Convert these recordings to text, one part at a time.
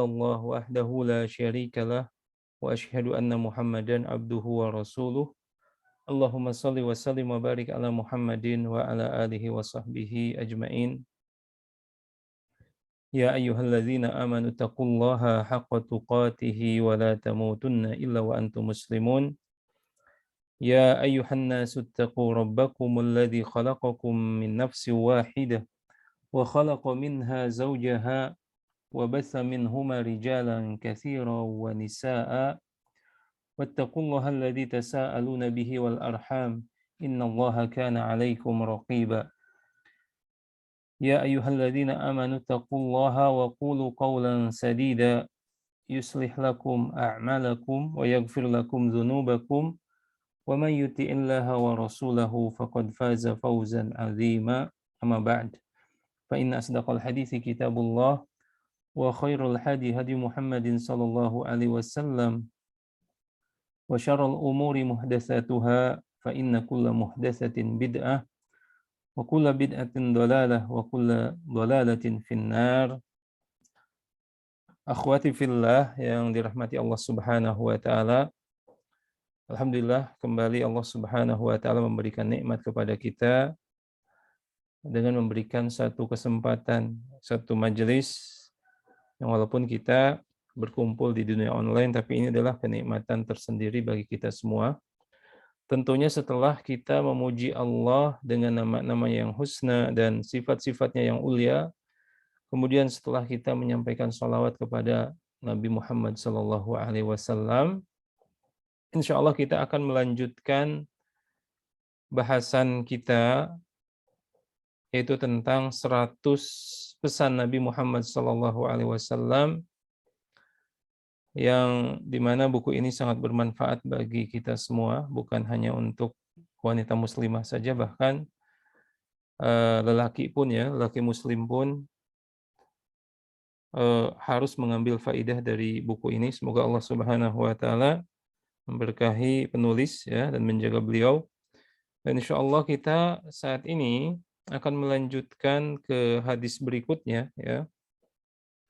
الله وحده لا شريك له وأشهد أن محمدا عبده ورسوله اللهم صل وسلم وبارك على محمد وعلى آله وصحبه أجمعين يا أيها الذين آمنوا اتقوا الله حق تقاته ولا تموتن إلا وأنتم مسلمون يا أيها الناس اتقوا ربكم الذي خلقكم من نفس واحدة وخلق منها زوجها وبث منهما رجالا كثيرا ونساء واتقوا الله الذي تساءلون به والأرحام إن الله كان عليكم رقيبا يا أيها الذين آمنوا اتقوا الله وقولوا قولا سديدا يصلح لكم أعمالكم ويغفر لكم ذنوبكم ومن يطع الله ورسوله فقد فاز فوزا عظيما أما بعد فإن أصدق الحديث كتاب الله وخير الهدي هدي محمد صلى الله عليه وسلم وشر الأمور محدثاتها فإن كل محدثة بدعة وكل بدعة ضلالة وكل ضلالة في النار. Akhwati fillah yang dirahmati Allah Subhanahu wa taala. Alhamdulillah kembali Allah Subhanahu wa taala memberikan nikmat kepada kita dengan memberikan satu kesempatan, satu majelis yang walaupun kita berkumpul di dunia online, tapi ini adalah kenikmatan tersendiri bagi kita semua. Tentunya setelah kita memuji Allah dengan nama-nama yang husna dan sifat-sifatnya yang ulia, kemudian setelah kita menyampaikan salawat kepada Nabi Muhammad SAW, insya Allah kita akan melanjutkan bahasan kita, yaitu tentang 100 pesan Nabi Muhammad SAW, yang dimana buku ini sangat bermanfaat bagi kita semua, bukan hanya untuk wanita muslimah saja, bahkan lelaki pun ya, lelaki muslim pun harus mengambil faidah dari buku ini. Semoga Allah Subhanahu wa taala memberkahi penulis ya dan menjaga beliau. Dan insya Allah kita saat ini akan melanjutkan ke hadis berikutnya ya.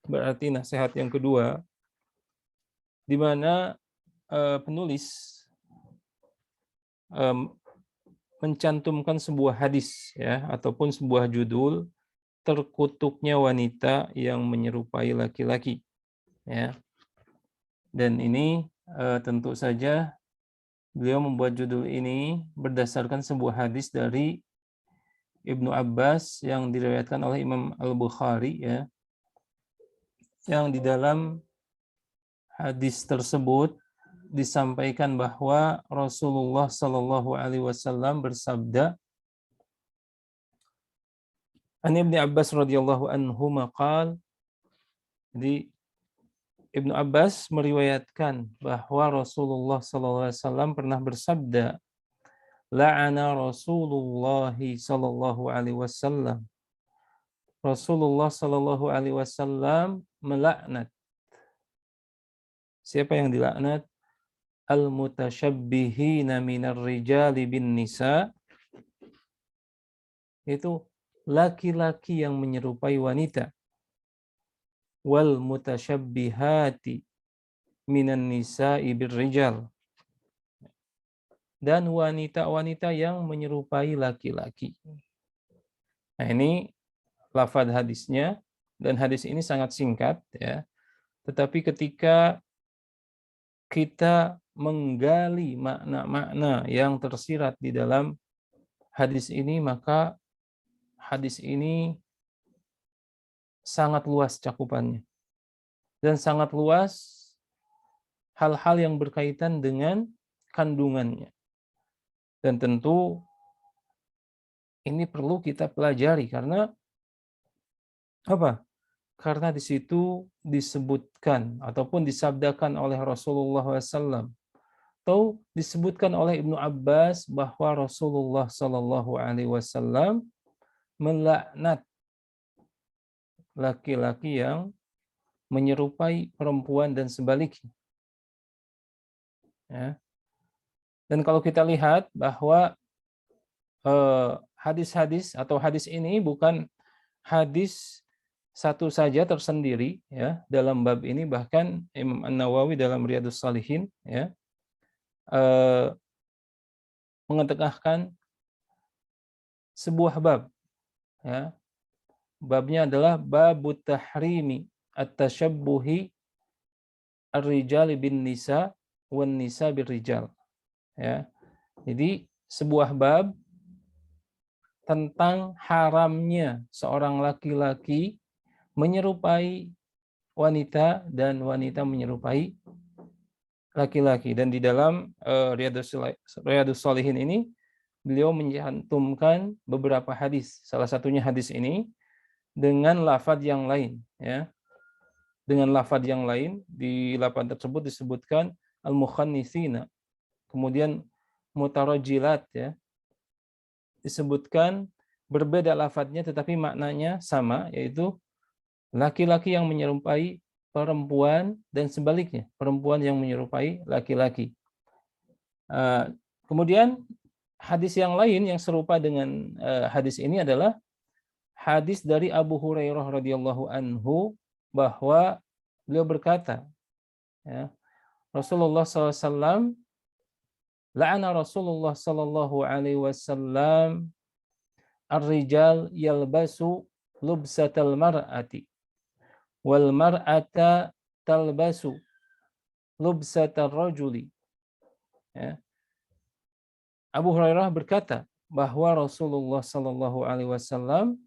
Berarti nasihat yang kedua, di mana penulis mencantumkan sebuah hadis ya ataupun sebuah judul, terkutuknya wanita yang menyerupai laki-laki ya. Dan ini tentu saja beliau membuat judul ini berdasarkan sebuah hadis dari Ibnu Abbas yang diriwayatkan oleh Imam Al-Bukhari ya, yang di dalam hadis tersebut disampaikan bahwa Rasulullah Shallallahu Alaihi Wasallam bersabda, An Ibnu Abbas radhiyallahu anhu maqal, jadi Ibnu Abbas meriwayatkan bahwa Rasulullah Shallallahu Alaihi Wasallam pernah bersabda, la'ana Rasulullah Shallallahu Alaihi Wasallam, Rasulullah Shallallahu Alaihi Wasallam melaknat. Siapa yang dilaknat? Al-mutasyabbihina minar rijali bin nisa, itu laki-laki yang menyerupai wanita. Wal mutasyabbihati minan nisa'i bir rijal, dan wanita-wanita yang menyerupai laki-laki. Nah, ini lafaz hadisnya, dan hadis ini sangat singkat ya. Tetapi ketika kita menggali makna-makna yang tersirat di dalam hadis ini, maka hadis ini sangat luas cakupannya. Dan sangat luas hal-hal yang berkaitan dengan kandungannya. Dan tentu ini perlu kita pelajari karena apa? Karena di situ disebutkan ataupun disabdakan oleh Rasulullah SAW, atau disebutkan oleh Ibnu Abbas bahwa Rasulullah Shallallahu Alaihi Wasallam melaknat laki-laki yang menyerupai perempuan dan sebaliknya. Ya. Dan kalau kita lihat bahwa hadis-hadis atau hadis ini bukan hadis satu saja tersendiri ya dalam bab ini, bahkan Imam An-Nawawi dalam Riyadhus Shalihin ya mengetengahkan sebuah bab ya. Babnya adalah babut tahrimi at-tashabbuhi ar-rijal bin nisa wan nisa bir rijal ya. Jadi sebuah bab tentang haramnya seorang laki-laki menyerupai wanita dan wanita menyerupai laki-laki. Dan di dalam Riyadhus Shalihin ini beliau mencantumkan beberapa hadis. Salah satunya hadis ini dengan lafadz yang lain ya. Dengan lafadz yang lain, di lafadz tersebut disebutkan al-mukhannitsina. Kemudian mutarajjilat ya. Disebutkan berbeda lafadznya tetapi maknanya sama, yaitu laki-laki yang menyerupai perempuan dan sebaliknya, perempuan yang menyerupai laki-laki. Kemudian hadis yang lain yang serupa dengan hadis ini adalah hadis dari Abu Hurairah radhiyallahu anhu, bahwa beliau berkata, ya, Rasulullah SAW, la'ana Rasulullah sallallahu alaihi wasallam ar-rijal yalbasu lubsatal mar'ati wal mar'ata talbasu lubsatar rajuli. Ya. Abu Hurairah berkata bahwa Rasulullah sallallahu alaihi wasallam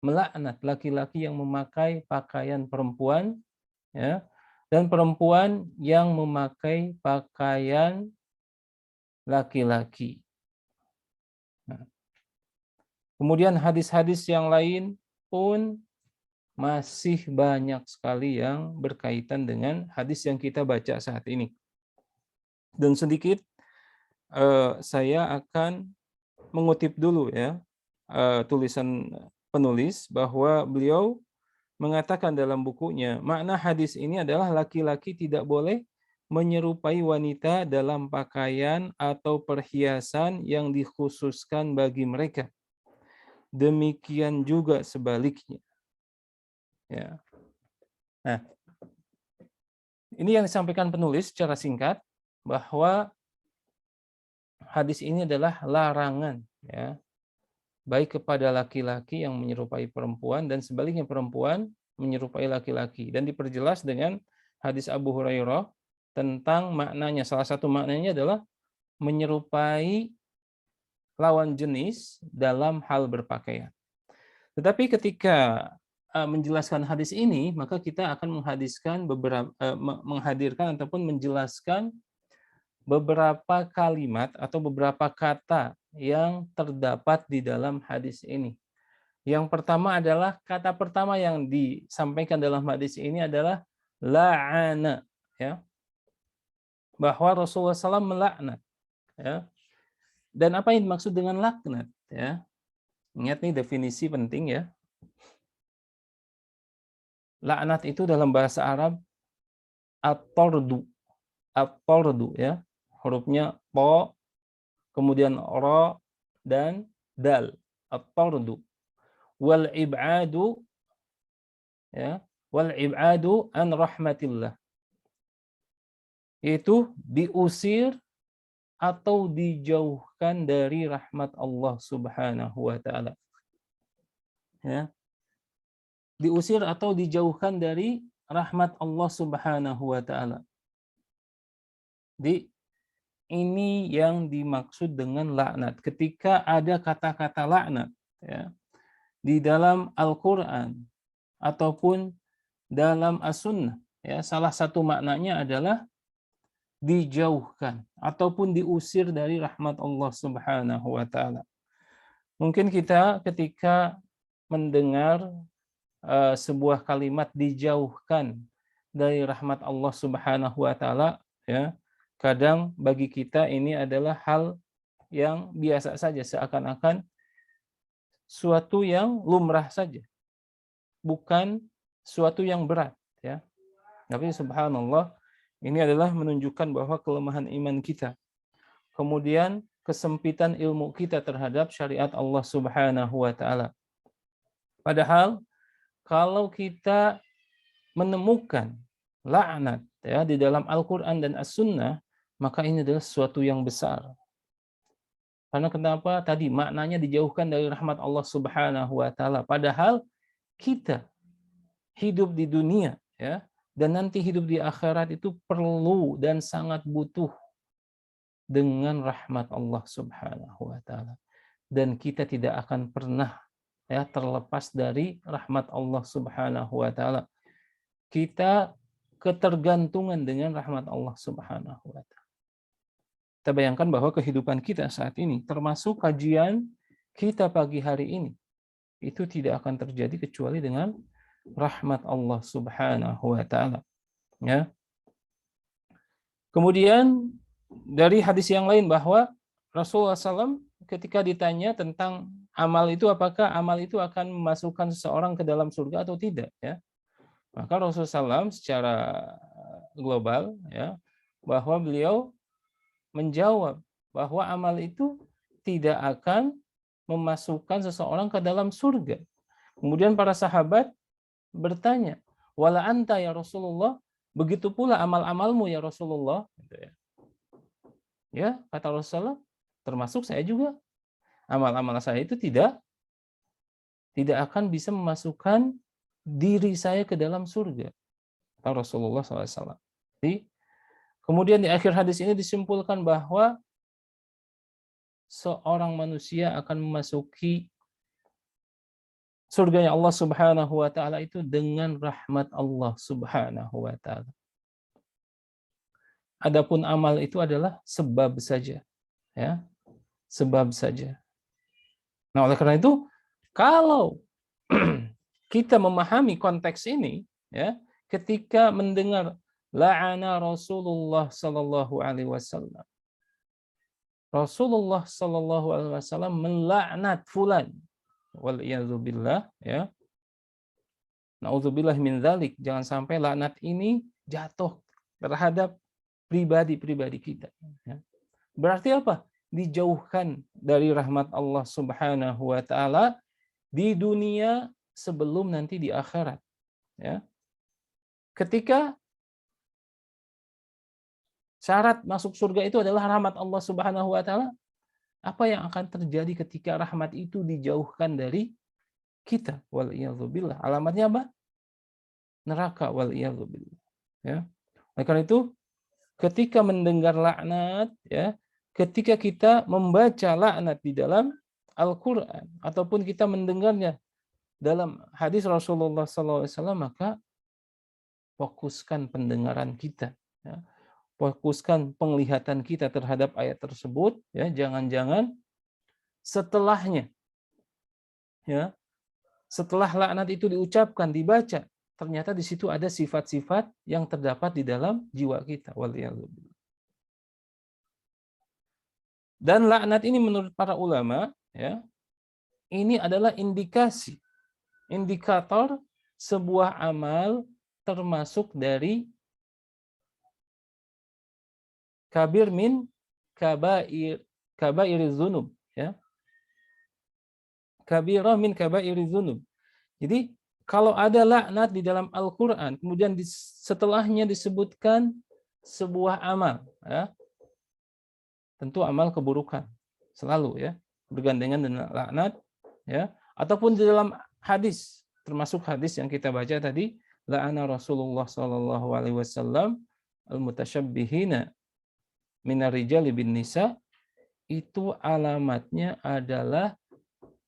melaknat laki-laki yang memakai pakaian perempuan ya, dan perempuan yang memakai pakaian laki-laki. Nah, kemudian hadis-hadis yang lain pun masih banyak sekali yang berkaitan dengan hadis yang kita baca saat ini. Dan sedikit saya akan mengutip dulu ya tulisan penulis, bahwa beliau mengatakan dalam bukunya, makna hadis ini adalah laki-laki tidak boleh menyerupai wanita dalam pakaian atau perhiasan yang dikhususkan bagi mereka. Demikian juga sebaliknya. Ya. Nah, ini yang disampaikan penulis secara singkat, bahwa hadis ini adalah larangan ya, baik kepada laki-laki yang menyerupai perempuan dan sebaliknya perempuan menyerupai laki-laki, dan diperjelas dengan hadis Abu Hurairah tentang maknanya. Salah satu maknanya adalah menyerupai lawan jenis dalam hal berpakaian. Tetapi ketika menjelaskan hadis ini, maka kita akan menghadirkan ataupun menjelaskan beberapa kalimat atau beberapa kata yang terdapat di dalam hadis ini. Yang pertama adalah, kata pertama yang disampaikan dalam hadis ini adalah la'ana ya. Bahwa Rasulullah SAW melaknat ya. Dan apa yang dimaksud dengan laknat ya? Ingat nih definisi penting ya. Laknat itu dalam bahasa Arab at-tardu. At-tardu ya. Hurufnya po, kemudian ro dan dal. At-tardu. Wal ib'adu ya, wal ib'adu an rahmatillah. Yaitu diusir atau dijauhkan dari rahmat Allah Subhanahu wa taala. Ya. Diusir atau dijauhkan dari rahmat Allah Subhanahu wa taala. Ini yang dimaksud dengan laknat. Ketika ada kata-kata laknat ya, di dalam Al-Qur'an ataupun dalam As-Sunnah ya, salah satu maknanya adalah dijauhkan ataupun diusir dari rahmat Allah Subhanahu wa taala. Mungkin kita ketika mendengar sebuah kalimat dijauhkan dari rahmat Allah Subhanahu wa taala ya, kadang bagi kita ini adalah hal yang biasa saja, seakan-akan suatu yang lumrah saja, bukan suatu yang berat ya. Tapi subhanallah, ini adalah menunjukkan bahwa kelemahan iman kita, kemudian kesempitan ilmu kita terhadap syariat Allah Subhanahu wa taala. Padahal kalau kita menemukan laknat ya di dalam Al-Qur'an dan As-Sunnah, maka ini adalah sesuatu yang besar. Karena kenapa? Tadi maknanya dijauhkan dari rahmat Allah Subhanahu wa taala. Padahal kita hidup di dunia ya dan nanti hidup di akhirat itu perlu dan sangat butuh dengan rahmat Allah Subhanahu wa taala. Dan kita tidak akan pernah ya terlepas dari rahmat Allah Subhanahu wa taala. Kita ketergantungan dengan rahmat Allah Subhanahu wa taala. Kita bayangkan bahwa kehidupan kita saat ini, termasuk kajian kita pagi hari ini, itu tidak akan terjadi kecuali dengan rahmat Allah Subhanahu wa taala. Ya. Kemudian dari hadis yang lain bahwa Rasulullah SAW ketika ditanya tentang amal itu, apakah amal itu akan memasukkan seseorang ke dalam surga atau tidak, ya, maka Rasulullah SAW secara global ya bahwa beliau menjawab bahwa amal itu tidak akan memasukkan seseorang ke dalam surga. Kemudian para sahabat bertanya, wala anta ya Rasulullah, begitu pula amal-amalmu ya Rasulullah. Ya, kata Rasulullah, termasuk saya juga. Amal-amal saya itu tidak akan bisa memasukkan diri saya ke dalam surga. Kata Rasulullah SAW. Jadi, kemudian di akhir hadis ini disimpulkan bahwa seorang manusia akan memasuki surganya Allah Subhanahu wa taala itu dengan rahmat Allah Subhanahu wa taala. Adapun amal itu adalah sebab saja, ya. Sebab saja. Nah, oleh karena itu kalau kita memahami konteks ini, ya, ketika mendengar la'ana Rasulullah sallallahu alaihi wasallam. Rasulullah sallallahu alaihi wasallam melaknat fulan. Wal iyadzubillah, ya. Nauzubillah min dzalik, jangan sampai laknat ini jatuh terhadap pribadi-pribadi kita, ya. Berarti apa? Dijauhkan dari rahmat Allah Subhanahu wa taala di dunia sebelum nanti di akhirat, ya. Ketika syarat masuk surga itu adalah rahmat Allah Subhanahu wa taala, apa yang akan terjadi ketika rahmat itu dijauhkan dari kita? Wal iyadzubillah. Alamatnya apa? Neraka, wal iyadzubillah. Ya. Oleh karena itu, ketika mendengar laknat, ya, ketika kita membaca laknat di dalam Al-Qur'an ataupun kita mendengarnya dalam hadis Rasulullah SAW, maka fokuskan pendengaran kita, ya. Fokuskan penglihatan kita terhadap ayat tersebut, ya. Jangan-jangan setelahnya, ya, setelah laknat itu diucapkan, dibaca, ternyata di situ ada sifat-sifat yang terdapat di dalam jiwa kita. Waliyahzubillah. Dan laknat ini menurut para ulama, ya, ini adalah indikator sebuah amal termasuk dari kabir min kabairiz dzunub, ya. Kabirah min kabairiz dzunub. Jadi kalau ada laknat di dalam Al-Qur'an, kemudian setelahnya disebutkan sebuah amal, ya. Tentu amal keburukan selalu, ya, bergandengan dengan laknat, ya, ataupun di dalam hadis, termasuk hadis yang kita baca tadi, la'ana Rasulullah sallallahu alaihi wasallam al-mutasyabbihina minar rijali bin nisa, itu alamatnya adalah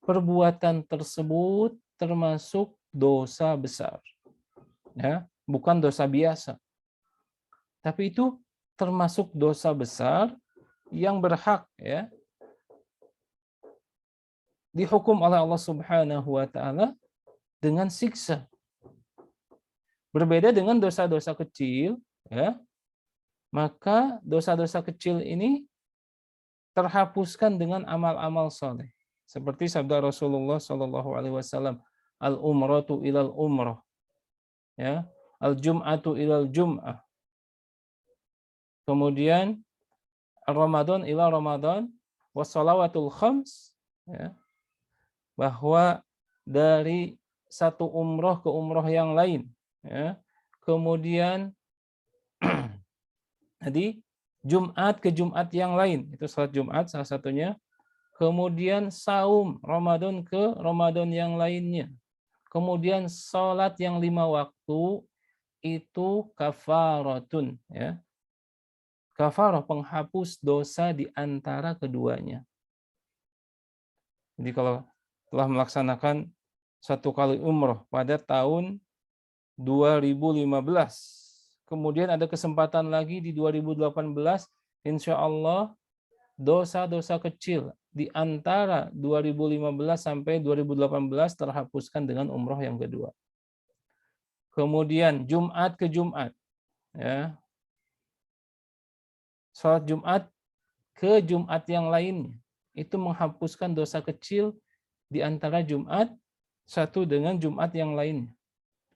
perbuatan tersebut termasuk dosa besar, ya, bukan dosa biasa, tapi itu termasuk dosa besar yang berhak, ya, dihukum oleh Allah Subhanahu wa taala dengan siksa. Berbeda dengan dosa-dosa kecil, ya. Maka dosa-dosa kecil ini terhapuskan dengan amal-amal saleh. Seperti sabda Rasulullah sallallahu alaihi wasallam, al-umratu ilal umrah, ya, al-jum'atu ilal jum'ah. Kemudian Ramadan ila Ramadan wassalawatul khams, ya, bahwa dari satu umroh ke umroh yang lain, ya. Kemudian tadi Jumat ke Jumat yang lain, itu salat Jumat salah satunya. Kemudian saum Ramadan ke Ramadan yang lainnya. Kemudian salat yang 5 waktu itu kafaratun, ya. Kafarah penghapus dosa di antara keduanya. Jadi kalau telah melaksanakan satu kali umroh pada tahun 2015, kemudian ada kesempatan lagi di 2018, insya Allah dosa-dosa kecil di antara 2015 sampai 2018 terhapuskan dengan umroh yang kedua. Kemudian Jumat ke Jumat, ya, sholat Jumat ke Jumat yang lainnya, itu menghapuskan dosa kecil di antara Jumat satu dengan Jumat yang lainnya.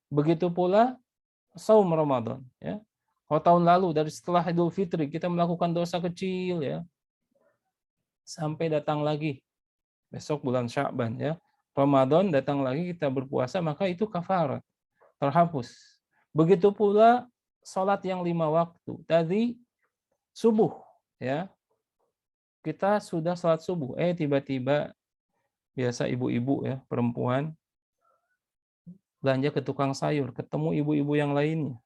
Begitu pula saum Ramadan, ya. Kalau tahun lalu dari setelah Idul Fitri kita melakukan dosa kecil, ya, sampai datang lagi besok bulan Sya'ban, ya. Ramadan datang lagi kita berpuasa, maka itu kafarat, terhapus. Begitu pula salat yang 5 waktu. Tadi subuh, ya. Kita sudah salat subuh, tiba-tiba biasa ibu-ibu, ya, perempuan belanja ke tukang sayur, ketemu ibu-ibu yang lainnya,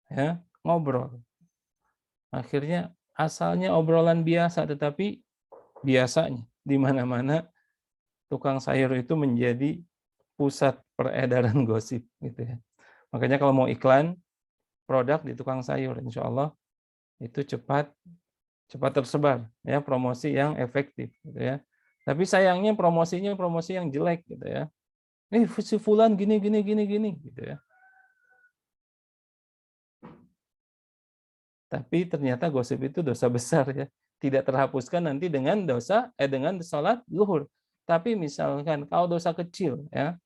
ya, ngobrol. Akhirnya asalnya obrolan biasa, tetapi biasanya di mana-mana tukang sayur itu menjadi pusat peredaran gosip, gitu ya. Makanya kalau mau iklan produk di tukang sayur, insya Allah itu cepat tersebar, ya, promosi yang efektif, gitu ya. Tapi sayangnya promosinya promosi yang jelek, gitu ya. Si fulan gini gini gini gini, gitu ya. Tapi ternyata gosip itu dosa besar, ya. Tidak terhapuskan nanti dengan dengan sholat zuhur. Tapi misalkan kalau dosa kecil, ya,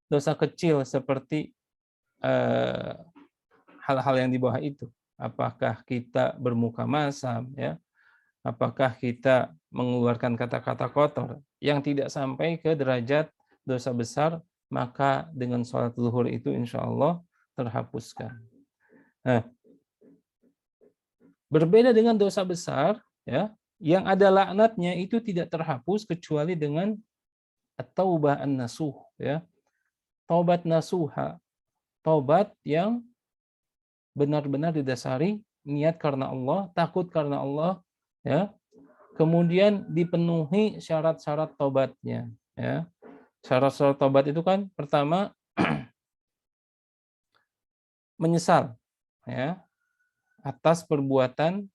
dosa kecil seperti hal-hal yang di bawah itu, apakah kita bermuka masam, ya, apakah kita mengeluarkan kata-kata kotor yang tidak sampai ke derajat dosa besar, maka dengan sholat zuhur itu insya Allah terhapuskan. Nah, berbeda dengan dosa besar, ya, yang ada laknatnya itu tidak terhapus kecuali dengan at-taubah an-nasuh, ya. Taubat nasuha, taubat yang benar-benar didasari niat karena Allah, takut karena Allah, ya. Kemudian dipenuhi syarat-syarat taubatnya, ya. Syarat-syarat taubat itu kan pertama menyesal, ya, atas perbuatan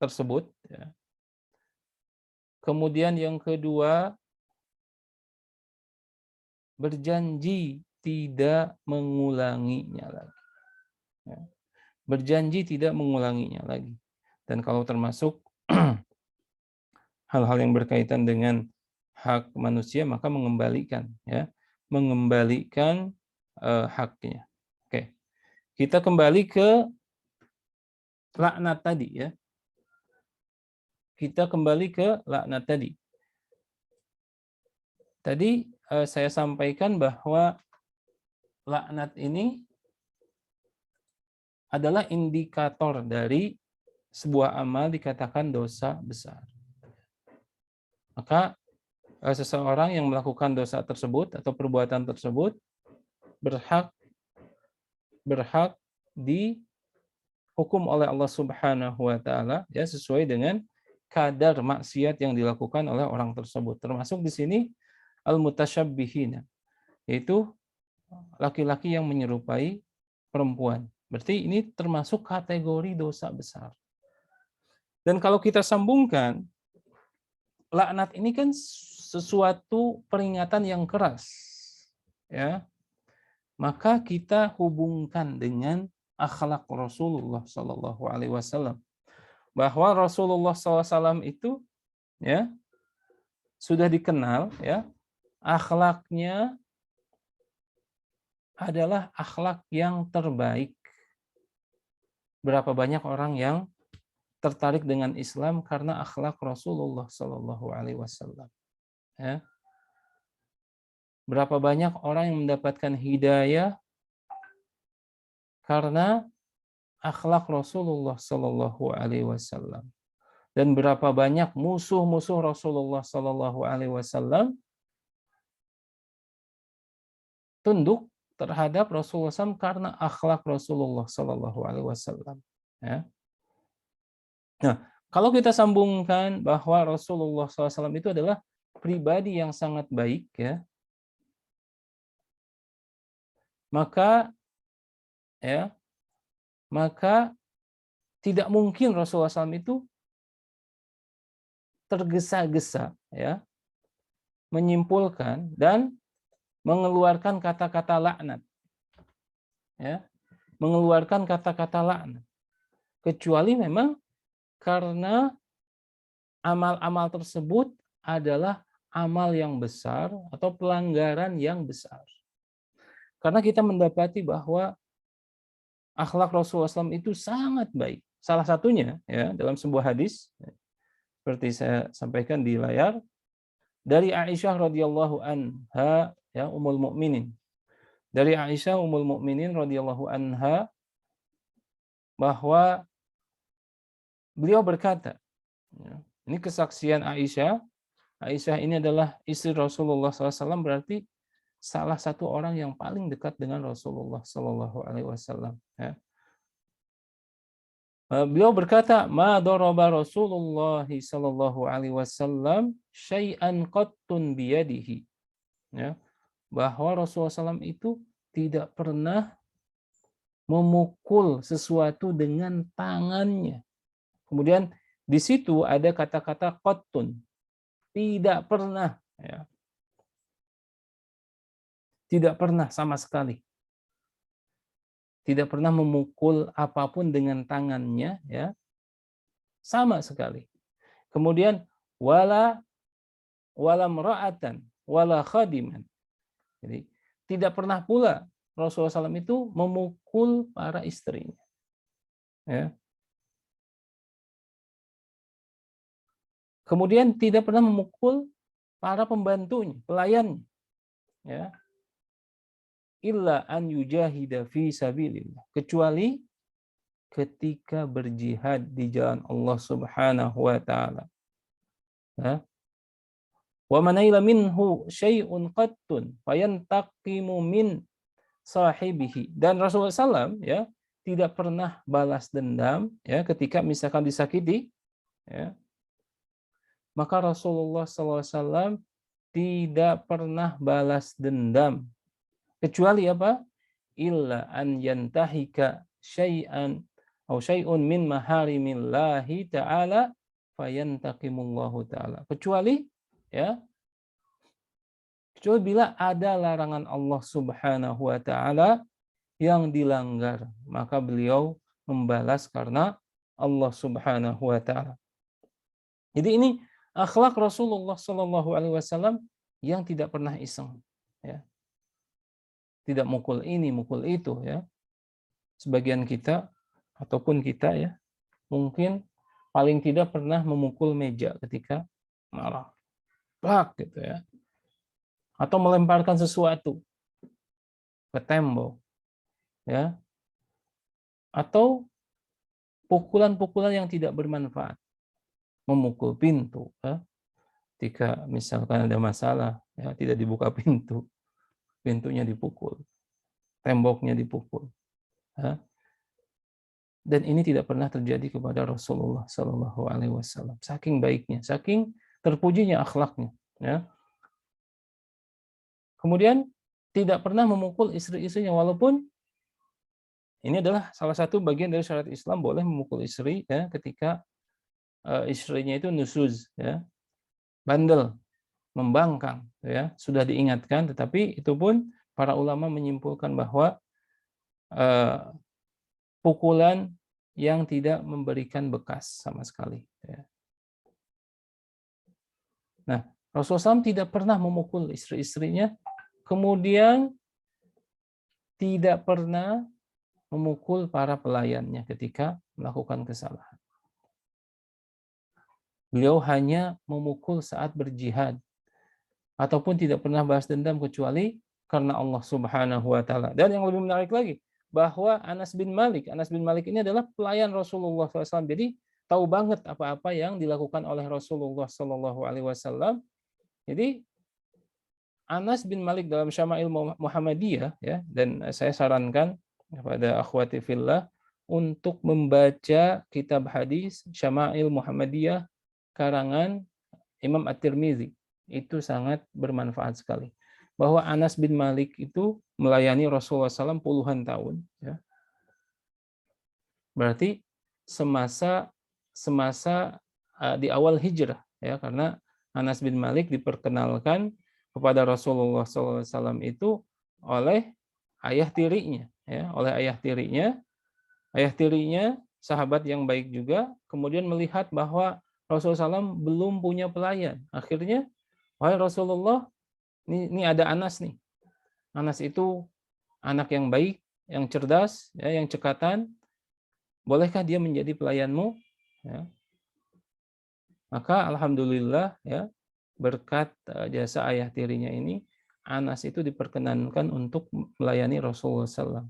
tersebut, ya. Kemudian yang kedua berjanji tidak mengulanginya lagi, ya. Berjanji tidak mengulanginya lagi. Dan kalau termasuk hal-hal yang berkaitan dengan hak manusia, maka mengembalikan, ya, mengembalikan haknya. Oke, kita kembali ke laknat tadi, ya. Kita kembali ke laknat tadi. Tadi saya sampaikan bahwa laknat ini adalah indikator dari sebuah amal dikatakan dosa besar. Maka seseorang yang melakukan dosa tersebut atau perbuatan tersebut berhak dihukum oleh Allah Subhanahu wa taala, ya, sesuai dengan kadar maksiat yang dilakukan oleh orang tersebut. Termasuk di sini al-mutasyabbihina, yaitu laki-laki yang menyerupai perempuan. Berarti ini termasuk kategori dosa besar. Dan kalau kita sambungkan, laknat ini kan sesuatu peringatan yang keras, ya. Maka kita hubungkan dengan akhlak Rasulullah Shallallahu Alaihi Wasallam, bahwa Rasulullah SAW itu, ya, sudah dikenal, ya, akhlaknya adalah akhlak yang terbaik. Berapa banyak orang yang tertarik dengan Islam karena akhlak Rasulullah Shallallahu Alaihi Wasallam, ya. Berapa banyak orang yang mendapatkan hidayah karena akhlak Rasulullah Sallallahu Alaihi Wasallam. Dan berapa banyak musuh-musuh Rasulullah Sallallahu Alaihi Wasallam tunduk terhadap Rasulullah SAW karena akhlak Rasulullah Sallallahu Alaihi Wasallam. Ya. Nah, kalau kita sambungkan bahwa Rasulullah SAW itu adalah pribadi yang sangat baik, ya, maka ya, maka tidak mungkin Rasulullah SAW itu tergesa-gesa, ya, menyimpulkan dan mengeluarkan kata-kata laknat, ya, mengeluarkan kata-kata laknat, kecuali memang karena amal-amal tersebut adalah amal yang besar atau pelanggaran yang besar. Karena kita mendapati bahwa akhlak Rasulullah SAW itu sangat baik. Salah satunya, ya, dalam sebuah hadis seperti saya sampaikan di layar, dari Aisyah radhiyallahu anha, ya, Ummul Mukminin. Dari Aisyah Ummul Mukminin radhiyallahu anha bahwa beliau berkata, ya, ini kesaksian Aisyah. Aisyah ini adalah istri Rasulullah SAW, berarti salah satu orang yang paling dekat dengan Rasulullah SAW. Ya. Beliau berkata, "Ma daraba Rasulullah sallallahu alaihi wasallam syai'an qattun biyadihi." Ya, bahwa Rasulullah SAW itu tidak pernah memukul sesuatu dengan tangannya. Kemudian di situ ada kata-kata qattun, tidak pernah, ya. Tidak pernah sama sekali. Tidak pernah memukul apapun dengan tangannya, ya. Sama sekali. Kemudian wala mra'atan wala khadiman. Jadi tidak pernah pula Rasulullah SAW itu memukul para istrinya. Ya. Kemudian tidak pernah memukul para pembantunya, pelayannya. Ya. Illa an yujahida fi sabilillah. Kecuali ketika berjihad di jalan Allah Subhanahu wa taala. Ya. Wa manaila minhu syai'un qattun fayantaqimu min sahibihi. Dan Rasulullah SAW, ya, tidak pernah balas dendam, ya, ketika misalkan disakiti, ya, maka Rasulullah SAW tidak pernah balas dendam kecuali apa? Illa an yantahika syai'an atau syai'un min maharimillahi ta'ala fayantaqimullahu ta'ala. Kecuali, ya, kecuali bila ada larangan Allah Subhanahu wa taala yang dilanggar, maka beliau membalas karena Allah Subhanahu wa taala. Jadi ini akhlak Rasulullah Shallallahu alaihi wasallam yang tidak pernah iseng, ya. Tidak mukul ini, mukul itu, ya. Sebagian kita ataupun kita, ya, mungkin paling tidak pernah memukul meja ketika marah. Plak gitu, ya. Atau melemparkan sesuatu ke tembok, ya. Atau pukulan-pukulan yang tidak bermanfaat. Memukul pintu, ya. Ketika misalkan ada masalah, ya, tidak dibuka pintu, pintunya dipukul, temboknya dipukul, ya. Dan ini tidak pernah terjadi kepada Rasulullah Shallallahu Alaihi Wasallam. Saking baiknya, saking terpujinya akhlaknya, ya. Kemudian tidak pernah memukul istri-istrinya, walaupun ini adalah salah satu bagian dari syariat Islam, boleh memukul istri, ya, ketika istrinya itu nusuz, ya, bandel, membangkang, ya, sudah diingatkan, tetapi itu pun para ulama menyimpulkan bahwa pukulan yang tidak memberikan bekas sama sekali, ya. Nah, Rasulullah SAW tidak pernah memukul istri-istrinya, kemudian tidak pernah memukul para pelayannya ketika melakukan kesalahan. Beliau hanya memukul saat berjihad. ataupun tidak pernah balas dendam kecuali karena Allah Subhanahu wa taala. Dan yang lebih menarik lagi, bahwa Anas bin Malik ini adalah pelayan Rasulullah SAW. Jadi tahu banget apa-apa yang dilakukan oleh Rasulullah Shallallahu alaihi wasallam. Jadi Anas bin Malik dalam Syama'il Muhammadiyah, ya, dan saya sarankan kepada akhwati fillah untuk membaca kitab hadis Syama'il Muhammadiyah karangan Imam At-Tirmizi. Itu sangat bermanfaat sekali. Bahwa Anas bin Malik itu melayani Rasulullah SAW puluhan tahun, ya. Berarti semasa di awal hijrah, ya, karena Anas bin Malik diperkenalkan kepada Rasulullah SAW itu oleh ayah tirinya, ya, ayah tirinya sahabat yang baik juga, kemudian melihat bahwa Rasulullah SAW belum punya pelayan. Akhirnya, wahai Rasulullah, ini ada Anas nih. Anas itu anak yang baik, yang cerdas, ya, yang cekatan. Bolehkah dia menjadi pelayanmu? Ya. Maka alhamdulillah, ya, berkat jasa ayah tirinya ini, Anas itu diperkenankan untuk melayani Rasulullah SAW.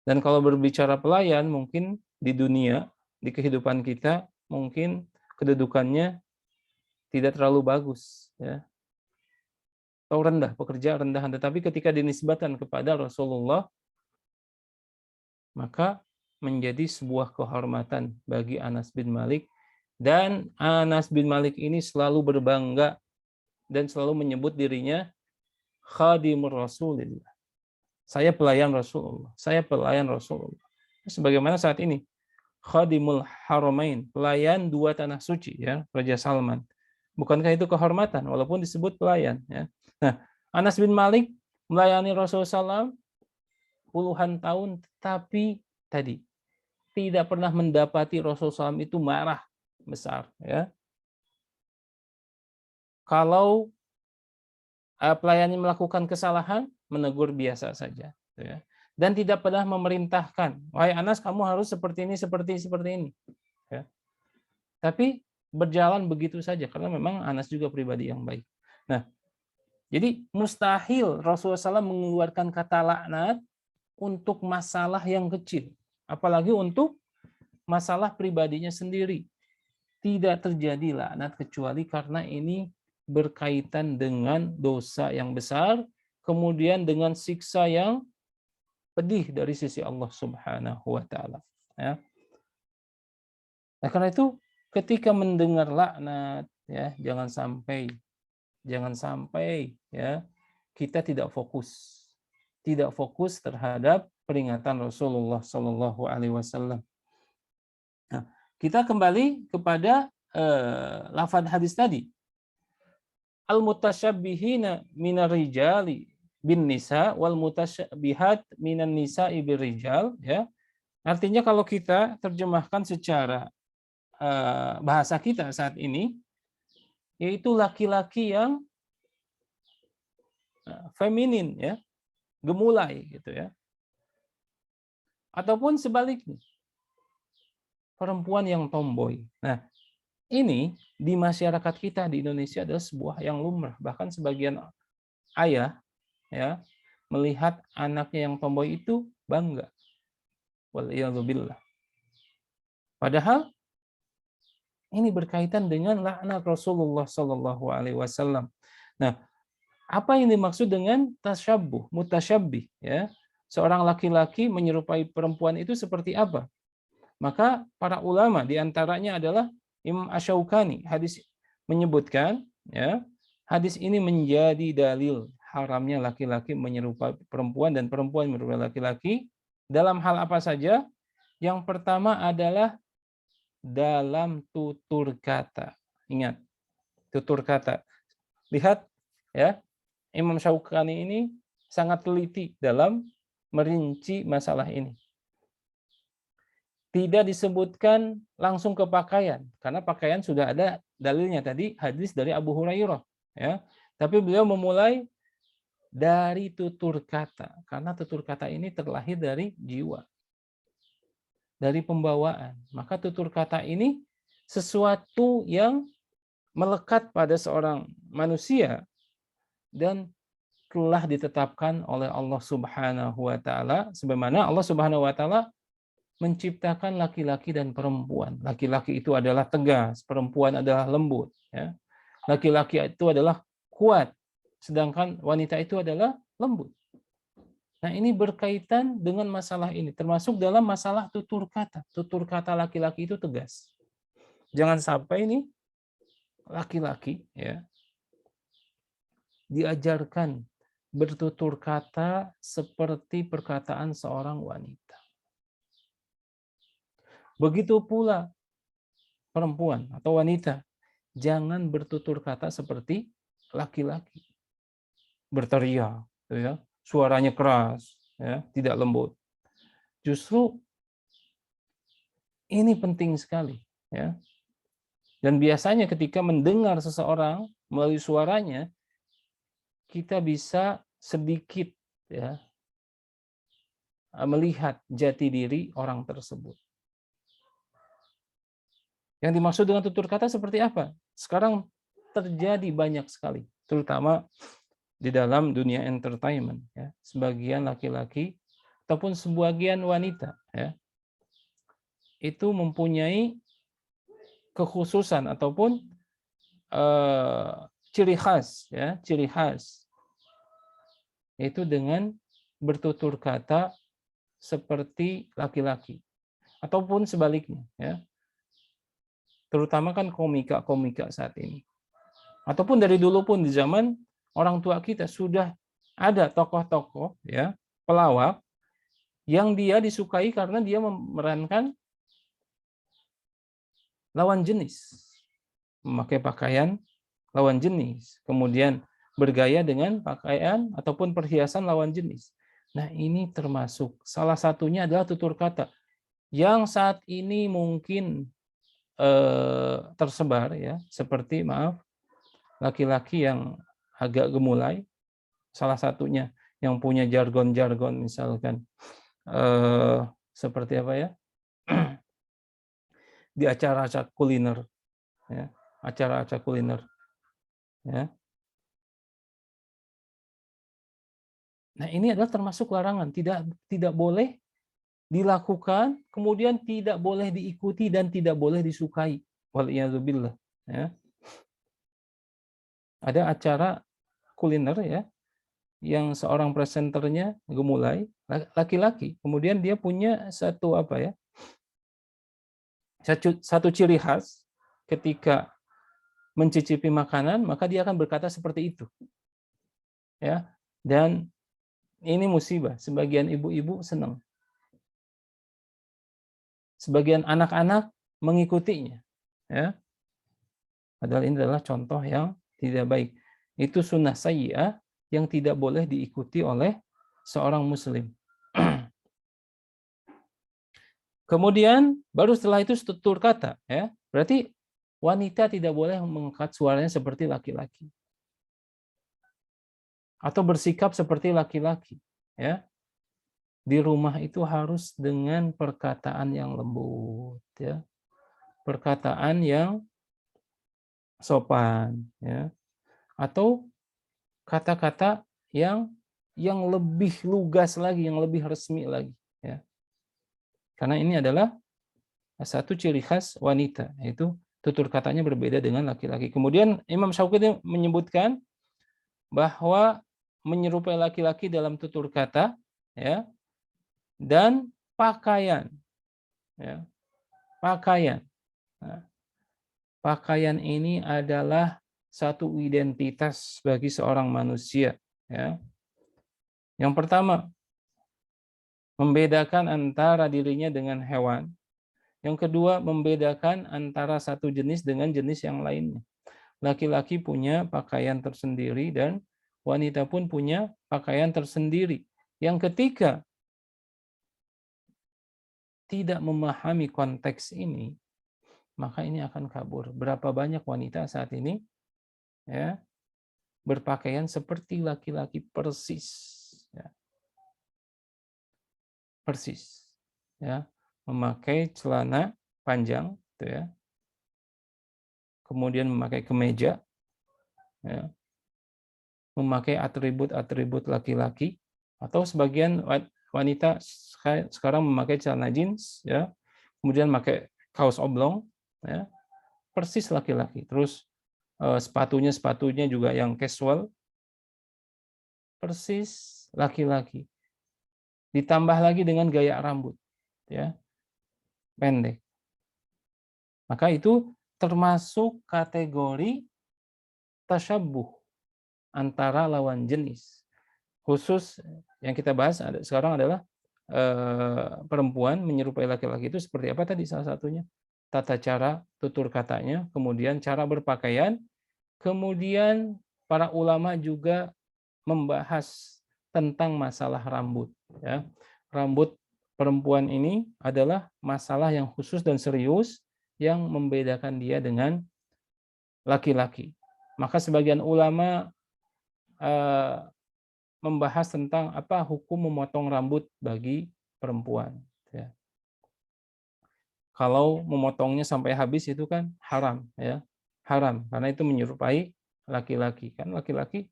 Dan kalau berbicara pelayan, mungkin di dunia, di kehidupan kita, mungkin kedudukannya tidak terlalu bagus, ya, atau rendah, pekerja rendahan. Tetapi ketika dinisbatan kepada Rasulullah, maka menjadi sebuah kehormatan bagi Anas bin Malik. Dan Anas bin Malik ini selalu berbangga dan selalu menyebut dirinya khadimur Rasulillah. Saya pelayan Rasulullah. Saya pelayan Rasulullah. Sebagaimana saat ini khadimul haramain, pelayan dua tanah suci, ya, Raja Salman. Bukankah itu kehormatan walaupun disebut pelayan, ya. Nah, Anas bin Malik melayani Rasulullah SAW puluhan tahun, tapi tadi tidak pernah mendapati Rasulullah SAW itu marah besar, ya. Kalau pelayannya melakukan kesalahan, menegur biasa saja, ya. Dan tidak pernah memerintahkan, wahai Anas, kamu harus seperti ini, seperti ini, ya. Tapi berjalan begitu saja karena memang Anas juga pribadi yang baik. Nah, jadi mustahil Rasulullah SAW mengeluarkan kata laknat untuk masalah yang kecil, apalagi untuk masalah pribadinya sendiri. Tidak terjadi laknat kecuali karena ini berkaitan dengan dosa yang besar, kemudian dengan siksa yang pedih dari sisi Allah Subhanahu wa taala, ya. Nah, karena itu ketika mendengar laknat, ya, jangan sampai ya kita tidak fokus terhadap peringatan Rasulullah Shallallahu alaihi wasallam. Nah, kita kembali kepada lafaz hadis tadi. Al-mutasyabbihina minar rijali bin nisa wal mutasyabbihat minan nisa'i bir rijal, ya. Artinya kalau kita terjemahkan secara bahasa kita saat ini, yaitu laki-laki yang feminin, ya, gemulai gitu, ya. Ataupun sebaliknya, perempuan yang tomboy. Nah, ini di masyarakat kita di Indonesia adalah sebuah yang lumrah. Bahkan sebagian ayah, ya, melihat anaknya yang tomboy itu bangga. Waliyadzubillah. Padahal ini berkaitan dengan laknat Rasulullah Shallallahu alaihi wasallam. Nah, apa yang dimaksud dengan tasyabbuh, mutasyabbih, ya? Seorang laki-laki menyerupai perempuan itu seperti apa? Maka para ulama diantaranya adalah Imam Asy-Syaukani, hadis menyebutkan, ya, hadis ini menjadi dalil haramnya laki-laki menyerupai perempuan dan perempuan menyerupai laki-laki dalam hal apa saja. Yang pertama adalah dalam tutur kata. Ingat, tutur kata. Lihat, ya, Imam Syaukani ini sangat teliti dalam merinci masalah ini. Tidak disebutkan langsung ke pakaian, karena pakaian sudah ada dalilnya tadi, hadis dari Abu Hurairah, ya. Tapi beliau memulai dari tutur kata, karena tutur kata ini terlahir dari jiwa, dari pembawaan. Maka tutur kata ini sesuatu yang melekat pada seorang manusia, dan telah ditetapkan oleh Allah Subhanahu wa taala, sebagaimana Allah Subhanahu wa taala menciptakan laki-laki dan perempuan. Laki-laki itu adalah tegas, perempuan adalah lembut, ya. Laki-laki itu adalah kuat, sedangkan wanita itu adalah lembut. Nah, ini berkaitan dengan masalah ini, termasuk dalam masalah tutur kata. Tutur kata laki-laki itu tegas. Jangan sampai ini laki-laki, ya, diajarkan bertutur kata seperti perkataan seorang wanita. Begitu pula perempuan atau wanita, jangan bertutur kata seperti laki-laki. Berteriak, ya, suaranya keras, ya, tidak lembut. Justru ini penting sekali, ya. Dan biasanya ketika mendengar seseorang melalui suaranya, kita bisa sedikit, ya, melihat jati diri orang tersebut. Yang dimaksud dengan tutur kata seperti apa? Sekarang terjadi banyak sekali, terutama di dalam dunia entertainment, ya. Sebagian laki-laki ataupun sebagian wanita, ya, itu mempunyai kekhususan ataupun ciri khas, ya, ciri khas, yaitu dengan bertutur kata seperti laki-laki ataupun sebaliknya, ya. Terutama kan komika-komika saat ini. Ataupun dari dulu pun di zaman orang tua kita sudah ada tokoh-tokoh, ya, pelawak yang dia disukai karena dia memerankan lawan jenis, memakai pakaian lawan jenis, kemudian bergaya dengan pakaian ataupun perhiasan lawan jenis. Nah, ini termasuk salah satunya adalah tutur kata yang saat ini mungkin tersebar, ya, seperti laki-laki yang agak gemulai, salah satunya yang punya jargon-jargon misalkan seperti apa, ya, di acara-acara kuliner, ya, acara-acara kuliner, ya. Nah, ini adalah termasuk larangan, tidak boleh dilakukan, kemudian tidak boleh diikuti dan tidak boleh disukai. Waliyadzubillah, ya. Ada acara kuliner, ya, yang seorang presenternya gemulai, laki-laki, kemudian dia punya satu apa, ya, satu ciri khas ketika mencicipi makanan, maka dia akan berkata seperti itu, ya. Dan ini musibah, sebagian ibu-ibu senang, sebagian anak-anak mengikutinya, ya. Padahal ini adalah contoh yang tidak baik. Itu sunnah sayyi'ah yang tidak boleh diikuti oleh seorang muslim. Kemudian baru setelah itu tutur kata, ya. Berarti wanita tidak boleh mengangkat suaranya seperti laki-laki atau bersikap seperti laki-laki, ya. Di rumah itu harus dengan perkataan yang lembut, ya. Perkataan yang sopan, ya. Atau kata-kata yang lebih lugas lagi, yang lebih resmi lagi, ya. Karena ini adalah satu ciri khas wanita, yaitu tutur katanya berbeda dengan laki-laki. Kemudian Imam Syauqi menyebutkan bahwa menyerupai laki-laki dalam tutur kata, ya, dan pakaian, ya. Pakaian. Nah, pakaian ini adalah satu identitas bagi seorang manusia, ya. Yang pertama, membedakan antara dirinya dengan hewan. Yang kedua, membedakan antara satu jenis dengan jenis yang lainnya. Laki-laki punya pakaian tersendiri dan wanita pun punya pakaian tersendiri. Yang ketika tidak memahami konteks ini, maka ini akan kabur. Berapa banyak wanita saat ini, ya, berpakaian seperti laki-laki persis, ya. Persis, ya, memakai celana panjang, gitu, ya, kemudian memakai kemeja, ya, memakai atribut-atribut laki-laki, atau sebagian wanita sekarang memakai celana jeans, ya, kemudian pakai kaos oblong, ya, persis laki-laki. Terus sepatunya juga yang casual, persis laki-laki. Ditambah lagi dengan gaya rambut, ya, pendek. Maka itu termasuk kategori tasyabbuh antara lawan jenis. Khusus yang kita bahas sekarang adalah perempuan menyerupai laki-laki itu seperti apa tadi salah satunya? Tata cara tutur katanya, kemudian cara berpakaian, kemudian para ulama juga membahas tentang masalah rambut, ya. Rambut perempuan ini adalah masalah yang khusus dan serius yang membedakan dia dengan laki-laki. Maka sebagian ulama membahas tentang apa hukum memotong rambut bagi perempuan, ya. Kalau memotongnya sampai habis itu kan haram, ya. Haram karena itu menyerupai laki-laki. Kan laki-laki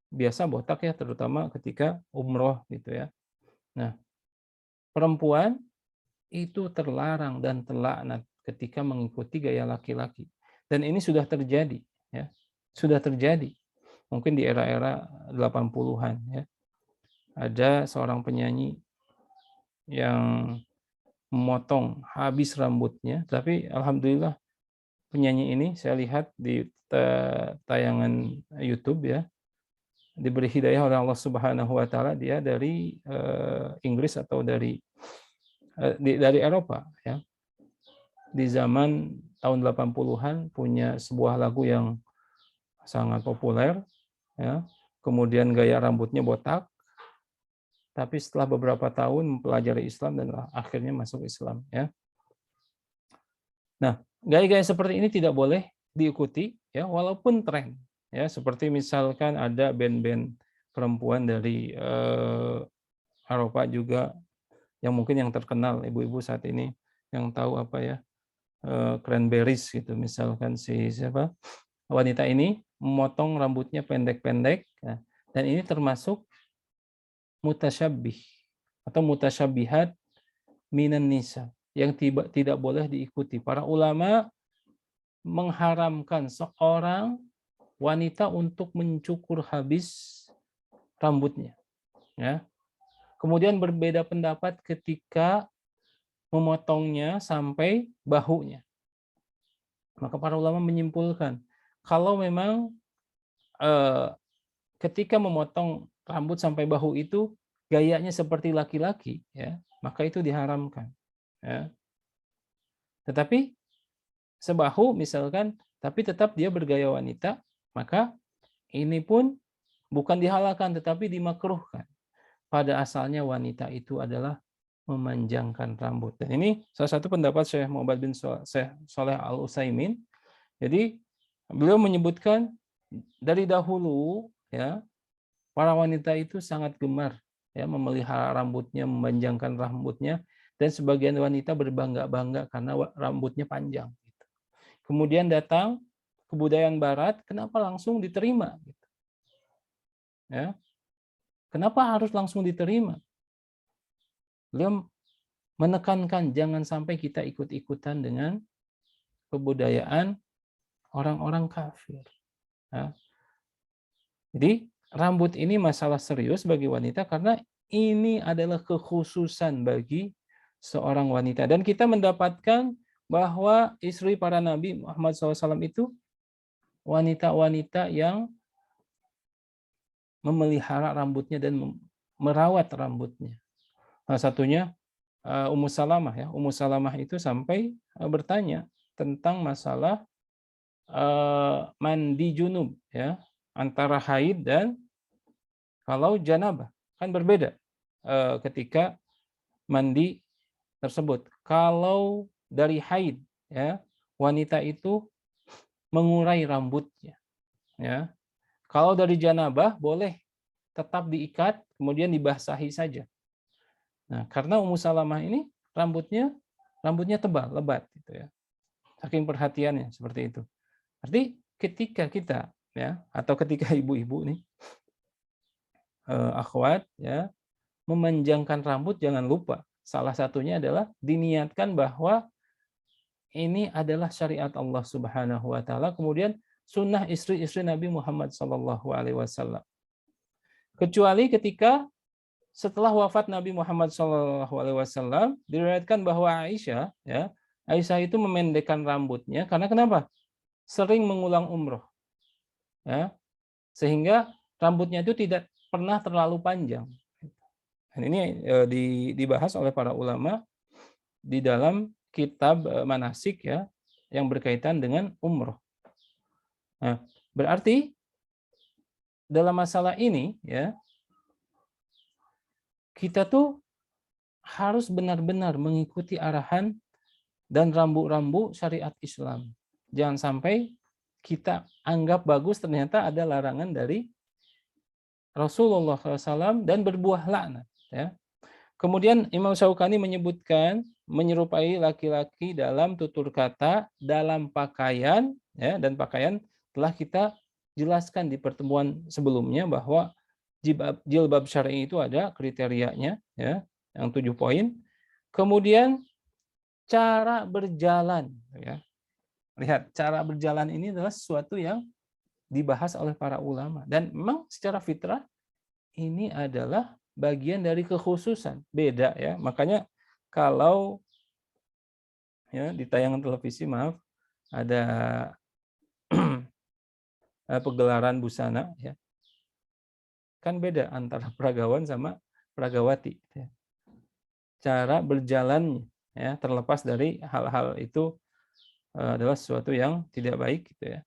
biasa botak ya, terutama ketika umroh gitu ya. Nah, perempuan itu terlarang dan terlaknat ketika mengikuti gaya laki-laki. Dan ini sudah terjadi, ya. Sudah terjadi. Mungkin di era-era 80-an, ya. Ada seorang penyanyi yang memotong habis rambutnya, tapi alhamdulillah penyanyi ini saya lihat di tayangan YouTube, ya, diberi hidayah oleh Allah Subhanahu wa taala, dia dari Inggris atau dari Eropa, ya. Di zaman tahun 80-an punya sebuah lagu yang sangat populer, ya. Kemudian gaya rambutnya botak, tapi setelah beberapa tahun mempelajari Islam dan akhirnya masuk Islam, ya. Nah, gaya-gaya seperti ini tidak boleh diikuti, ya, walaupun tren, ya, seperti misalkan ada band-band perempuan dari Eropa juga yang mungkin yang terkenal ibu-ibu saat ini yang tahu apa ya, Cranberries gitu, misalkan si siapa, wanita ini memotong rambutnya pendek-pendek, ya, dan ini termasuk mutasyabbih atau mutasyabihat minan nisa yang tidak boleh diikuti. Para ulama mengharamkan seorang wanita untuk mencukur habis rambutnya, ya. Kemudian berbeda pendapat ketika memotongnya sampai bahunya. Maka para ulama menyimpulkan kalau memang ketika memotong rambut sampai bahu itu gayanya seperti laki-laki, ya, maka itu diharamkan, ya. Tetapi sebahu misalkan, tapi tetap dia bergaya wanita, maka ini pun bukan dihalalkan tetapi dimakruhkan. Pada asalnya wanita itu adalah memanjangkan rambut. Dan ini salah satu pendapat Syekh Muhammad bin Shalih Al-Utsaimin. Jadi beliau menyebutkan dari dahulu, ya, para wanita itu sangat gemar, ya, memelihara rambutnya, memanjangkan rambutnya, dan sebagian wanita berbangga-bangga karena rambutnya panjang. Kemudian datang kebudayaan Barat, kenapa langsung diterima? Ya, kenapa harus langsung diterima? Beliau menekankan jangan sampai kita ikut-ikutan dengan kebudayaan orang-orang kafir. Ya. Jadi rambut ini masalah serius bagi wanita karena ini adalah kekhususan bagi seorang wanita. Dan kita mendapatkan bahwa istri para nabi Muhammad SAW itu wanita-wanita yang memelihara rambutnya dan merawat rambutnya. Salah satunya Ummu Salamah, ya. Ummu Salamah itu sampai bertanya tentang masalah mandi junub, ya, antara haid dan kalau janabah, kan berbeda ketika mandi tersebut. Kalau dari haid, ya, wanita itu mengurai rambutnya, ya. Kalau dari janabah boleh tetap diikat kemudian dibasahi saja. Nah, karena Ummu Salamah ini rambutnya tebal, lebat gitu, ya. Saking perhatiannya seperti itu. Arti ketika kita ya, atau ketika ibu-ibu nih, akhwat ya, memanjangkan rambut jangan lupa, salah satunya adalah diniatkan bahwa ini adalah syariat Allah Subhanahu wa taala, kemudian sunnah istri-istri Nabi Muhammad sallallahu alaihi wasallam. Kecuali ketika setelah wafat Nabi Muhammad sallallahu alaihi wasallam, diriwayatkan bahwa Aisyah ya, Aisyah itu memendekkan rambutnya karena kenapa? Sering mengulang umroh ya, sehingga rambutnya itu tidak pernah terlalu panjang. Dan ini dibahas oleh para ulama di dalam kitab manasik ya, yang berkaitan dengan umroh. Nah, berarti dalam masalah ini ya, kita tuh harus benar-benar mengikuti arahan dan rambu-rambu syariat Islam. Jangan sampai kita anggap bagus ternyata ada larangan dari Rasulullah SAW dan berbuah laknat. Ya. Kemudian Imam Syaukani menyebutkan menyerupai laki-laki dalam tutur kata, dalam pakaian, ya, dan pakaian telah kita jelaskan di pertemuan sebelumnya bahwa jilbab syar'i itu ada kriterianya, ya, yang 7 poin. Kemudian cara berjalan, ya. Lihat, cara berjalan ini adalah sesuatu yang dibahas oleh para ulama dan memang secara fitrah ini adalah bagian dari kekhususan, beda ya. Makanya kalau ya di tayangan televisi maaf ada pegelaran busana ya. Kan beda antara peragawan sama peragawati ya. Cara berjalannya ya, terlepas dari hal-hal itu adalah sesuatu yang tidak baik gitu ya.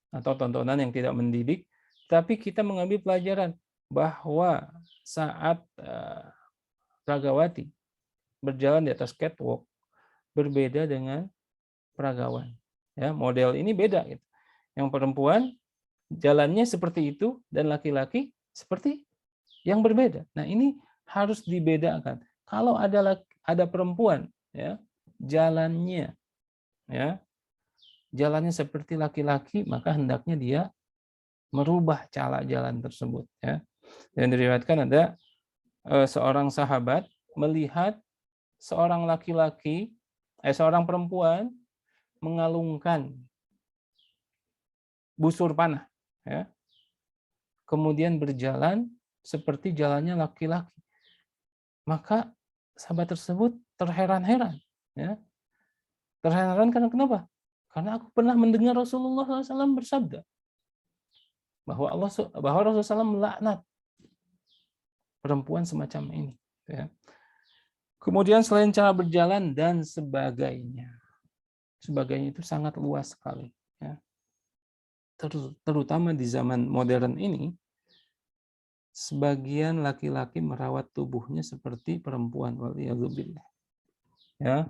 Atau tontonan yang tidak mendidik, tapi kita mengambil pelajaran bahwa saat peragawati berjalan di atas catwalk berbeda dengan peragawan. Ya, model ini beda gitu. Yang perempuan jalannya seperti itu dan laki-laki seperti yang berbeda. Nah, ini harus dibedakan. Kalau ada perempuan ya, jalannya ya, jalannya seperti laki-laki, maka hendaknya dia merubah cara jalan tersebut ya. Dan diriwayatkan ada seorang sahabat melihat seorang laki-laki seorang perempuan mengalungkan busur panah ya. Kemudian berjalan seperti jalannya laki-laki. Maka sahabat tersebut terheran-heran ya. Terheran-heran karena kenapa? Karena aku pernah mendengar Rasulullah SAW bersabda bahwa Rasulullah SAW melaknat perempuan semacam ini ya. Kemudian selain cara berjalan dan sebagainya. Sebagainya itu sangat luas sekali ya. Terutama di zaman modern ini, sebagian laki-laki merawat tubuhnya seperti perempuan, waliyadzubillah. Ya.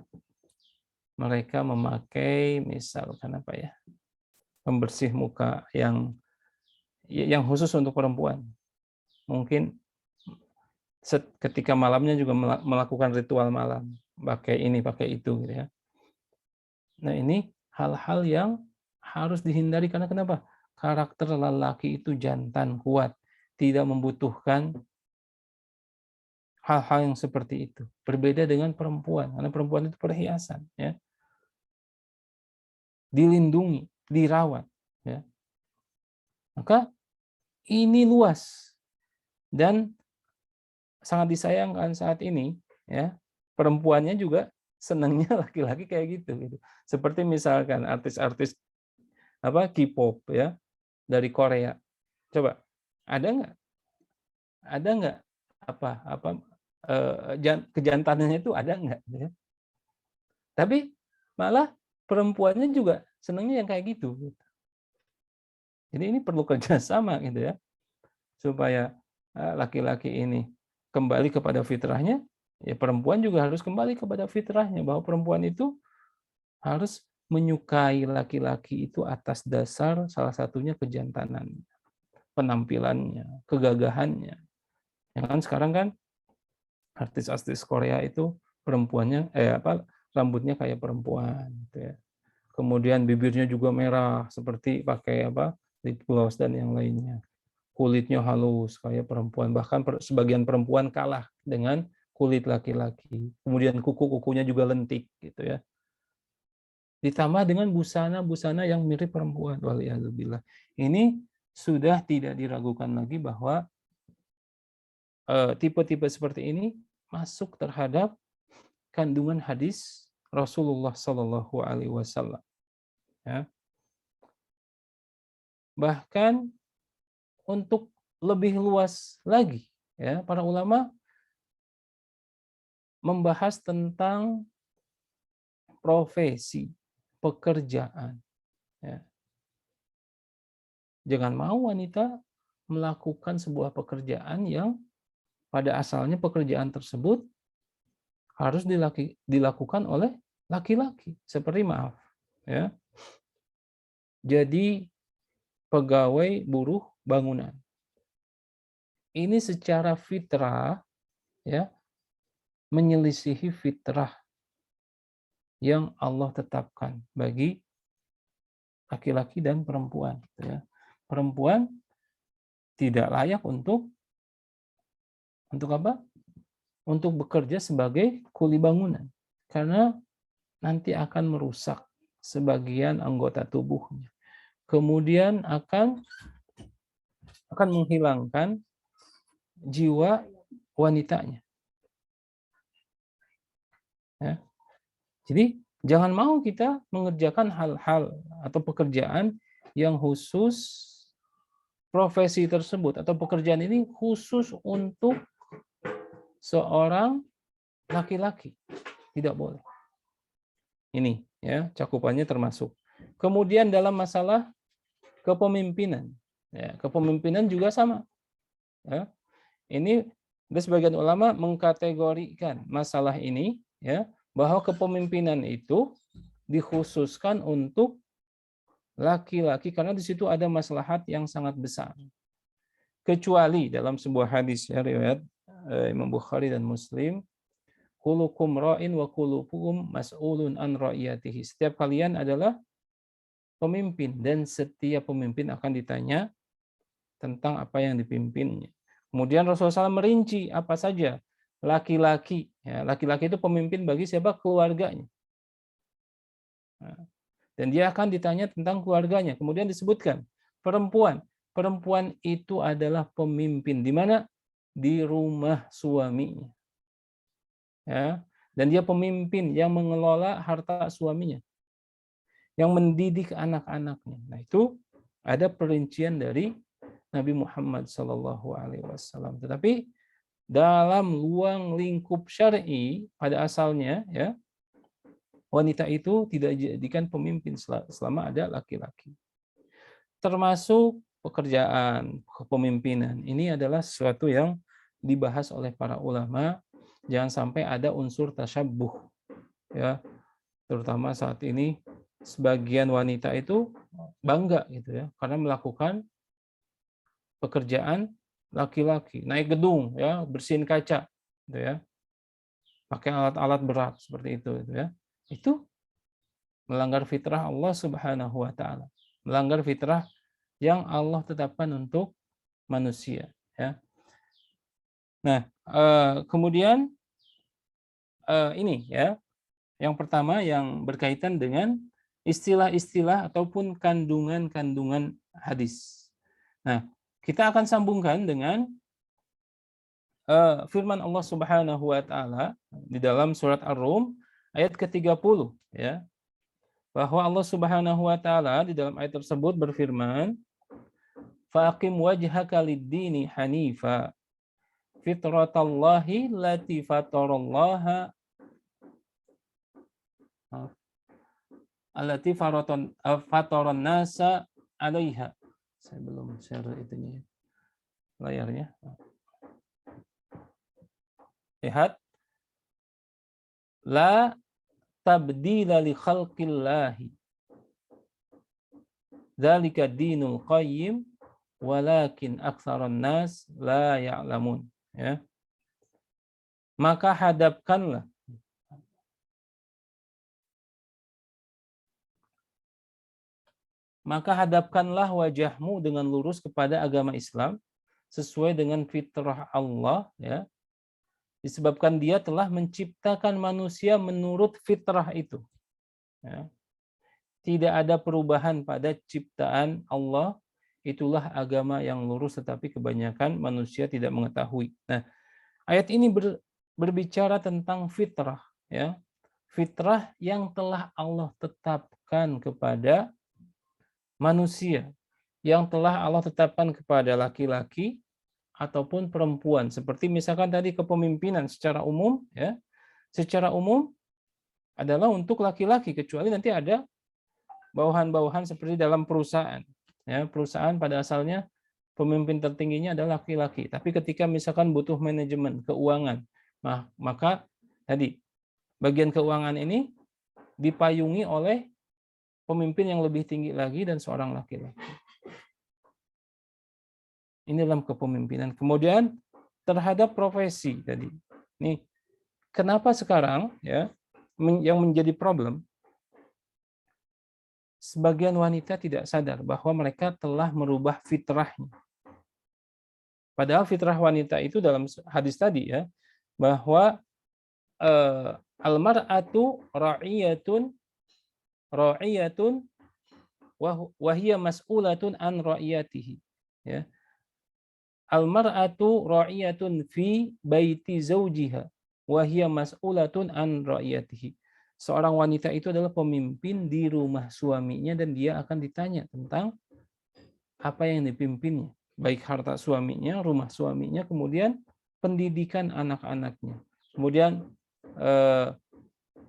Mereka memakai misalkan apa ya? Pembersih muka yang khusus untuk perempuan. Mungkin ketika malamnya juga melakukan ritual malam, pakai ini, pakai itu gitu ya. Nah, ini hal-hal yang harus dihindari karena kenapa? Karakter lelaki itu jantan, kuat, tidak membutuhkan hal-hal yang seperti itu. Berbeda dengan perempuan, karena perempuan itu perhiasan, ya. Dilindungi, dirawat, ya. Maka ini luas dan sangat disayangkan saat ini, ya. Perempuannya juga senangnya laki-laki kayak gitu. Seperti misalkan artis-artis K-pop ya dari Korea. Coba ada nggak kejantanannya itu ada nggak? Ya? Tapi malah perempuannya juga senangnya yang kayak gitu. Jadi ini perlu kerjasama gitu ya supaya laki-laki ini kembali kepada fitrahnya. Ya perempuan juga harus kembali kepada fitrahnya bahwa perempuan itu harus menyukai laki-laki itu atas dasar salah satunya kejantanan, penampilannya, kegagahannya. Yang kan sekarang kan artis-artis Korea itu perempuannya rambutnya kayak perempuan gitu ya. Kemudian bibirnya juga merah seperti pakai lip gloss dan yang lainnya. Kulitnya halus kayak perempuan, bahkan sebagian perempuan kalah dengan kulit laki-laki. Kemudian kuku-kukunya juga lentik gitu ya. Ditambah dengan busana-busana yang mirip perempuan. Waliyadzubillah. Ini sudah tidak diragukan lagi bahwa tipe-tipe seperti ini masuk terhadap kandungan hadis Rasulullah Shallallahu Alaihi Wasallam. Ya. Bahkan untuk lebih luas lagi, ya, para ulama membahas tentang profesi, pekerjaan. Ya. Jangan mau wanita melakukan sebuah pekerjaan yang pada asalnya pekerjaan tersebut harus dilakukan oleh laki-laki. Seperti maaf, ya, jadi pegawai buruh bangunan. Ini secara fitrah, ya, menyelisihi fitrah yang Allah tetapkan bagi laki-laki dan perempuan. Ya. Perempuan tidak layak untuk apa? Untuk bekerja sebagai kuli bangunan, karena nanti akan merusak sebagian anggota tubuhnya. Kemudian akan menghilangkan jiwa wanitanya. Ya. Jadi jangan mau kita mengerjakan hal-hal atau pekerjaan yang khusus, profesi tersebut atau pekerjaan ini khusus untuk seorang laki-laki. Tidak boleh. Ini ya cakupannya termasuk. Kemudian dalam masalah kepemimpinan, ya, kepemimpinan juga sama. Ya. Ini sebagian ulama mengkategorikan masalah ini, ya, bahwa kepemimpinan itu dikhususkan untuk laki-laki karena di situ ada maslahat yang sangat besar. Kecuali dalam sebuah hadis, ya, riwayat Imam Bukhari dan Muslim, kullukum ra'in wa kullukum mas'ulun an ra'iyatihi. Setiap kalian adalah pemimpin dan setiap pemimpin akan ditanya tentang apa yang dipimpinnya. Kemudian Rasulullah SAW merinci apa saja laki-laki. Ya, laki-laki itu pemimpin bagi siapa? Keluarganya. Dan dia akan ditanya tentang keluarganya. Kemudian disebutkan perempuan. Perempuan itu adalah pemimpin. Di mana? Di rumah suaminya. Ya. Dan dia pemimpin yang mengelola harta suaminya. Yang mendidik anak-anaknya. Nah, itu ada perincian dari Nabi Muhammad SAW. Tetapi dalam ruang lingkup syar'i pada asalnya, ya, wanita itu tidak dijadikan pemimpin selama ada laki-laki. Termasuk pekerjaan, kepemimpinan. Ini adalah sesuatu yang dibahas oleh para ulama. Jangan sampai ada unsur tasyabbuh, ya, terutama saat ini sebagian wanita itu bangga gitu ya karena melakukan pekerjaan laki-laki, naik gedung, ya, bersihin kaca, gitu ya, pakai alat-alat berat seperti itu, gitu ya. Itu melanggar fitrah Allah Subhanahu wa taala. Melanggar fitrah yang Allah tetapkan untuk manusia, ya. Nah, kemudian ini ya, yang pertama yang berkaitan dengan istilah-istilah ataupun kandungan-kandungan hadis. Nah, kita akan sambungkan dengan firman Allah Subhanahu wa taala di dalam surat Ar-Rum ayat ke-30, ya. Bahwa Allah Subhanahu wa taala di dalam ayat tersebut berfirman, "Faqim wajhaka lid-dini hanifa fitratallahi allati fatarallaha allati fataran nasa 'alaiha." Saya belum share itunya, layarnya. Lihat. La tabdila li khalqillahi. Dzalika dinul qayyim walakin aktsaran nas la ya'lamun. Ya. Maka hadapkanlah maka hadapkanlah wajahmu dengan lurus kepada agama Islam sesuai dengan fitrah Allah, ya. Disebabkan Dia telah menciptakan manusia menurut fitrah itu. Ya. Tidak ada perubahan pada ciptaan Allah, itulah agama yang lurus, tetapi kebanyakan manusia tidak mengetahui. Nah, ayat ini berbicara tentang fitrah, ya. Fitrah yang telah Allah tetapkan kepada manusia, yang telah Allah tetapkan kepada laki-laki ataupun perempuan. Seperti misalkan tadi kepemimpinan secara umum, ya. Secara umum adalah untuk laki-laki, kecuali nanti ada bawahan-bawahan seperti dalam perusahaan. Ya, perusahaan pada asalnya pemimpin tertingginya adalah laki-laki. Tapi ketika misalkan butuh manajemen keuangan, maka tadi bagian keuangan ini dipayungi oleh pemimpin yang lebih tinggi lagi dan seorang laki-laki. Ini dalam kepemimpinan. Kemudian terhadap profesi tadi. Nih, kenapa sekarang ya yang menjadi problem? Sebagian wanita tidak sadar bahwa mereka telah merubah fitrahnya. Padahal fitrah wanita itu dalam hadis tadi ya, bahwa almar'atu ra'iyatun wa hiya mas'ulatun an ra'iyatihi. Ya. Almar'atu ra'iyatun fi baiti zawjiha wa hiya mas'ulatun an ra'iyatihi. Seorang wanita itu adalah pemimpin di rumah suaminya dan dia akan ditanya tentang apa yang dipimpinnya, baik harta suaminya, rumah suaminya, kemudian pendidikan anak-anaknya. Kemudian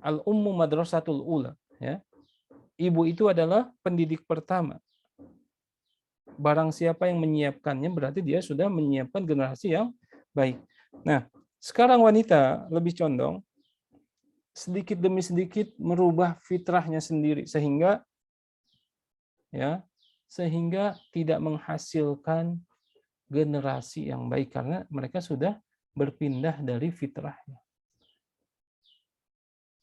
al-ummu madrasatul ula, ya. Ibu itu adalah pendidik pertama. Barang siapa yang menyiapkannya berarti dia sudah menyiapkan generasi yang baik. Nah, sekarang wanita lebih condong sedikit demi sedikit merubah fitrahnya sendiri sehingga tidak menghasilkan generasi yang baik karena mereka sudah berpindah dari fitrahnya.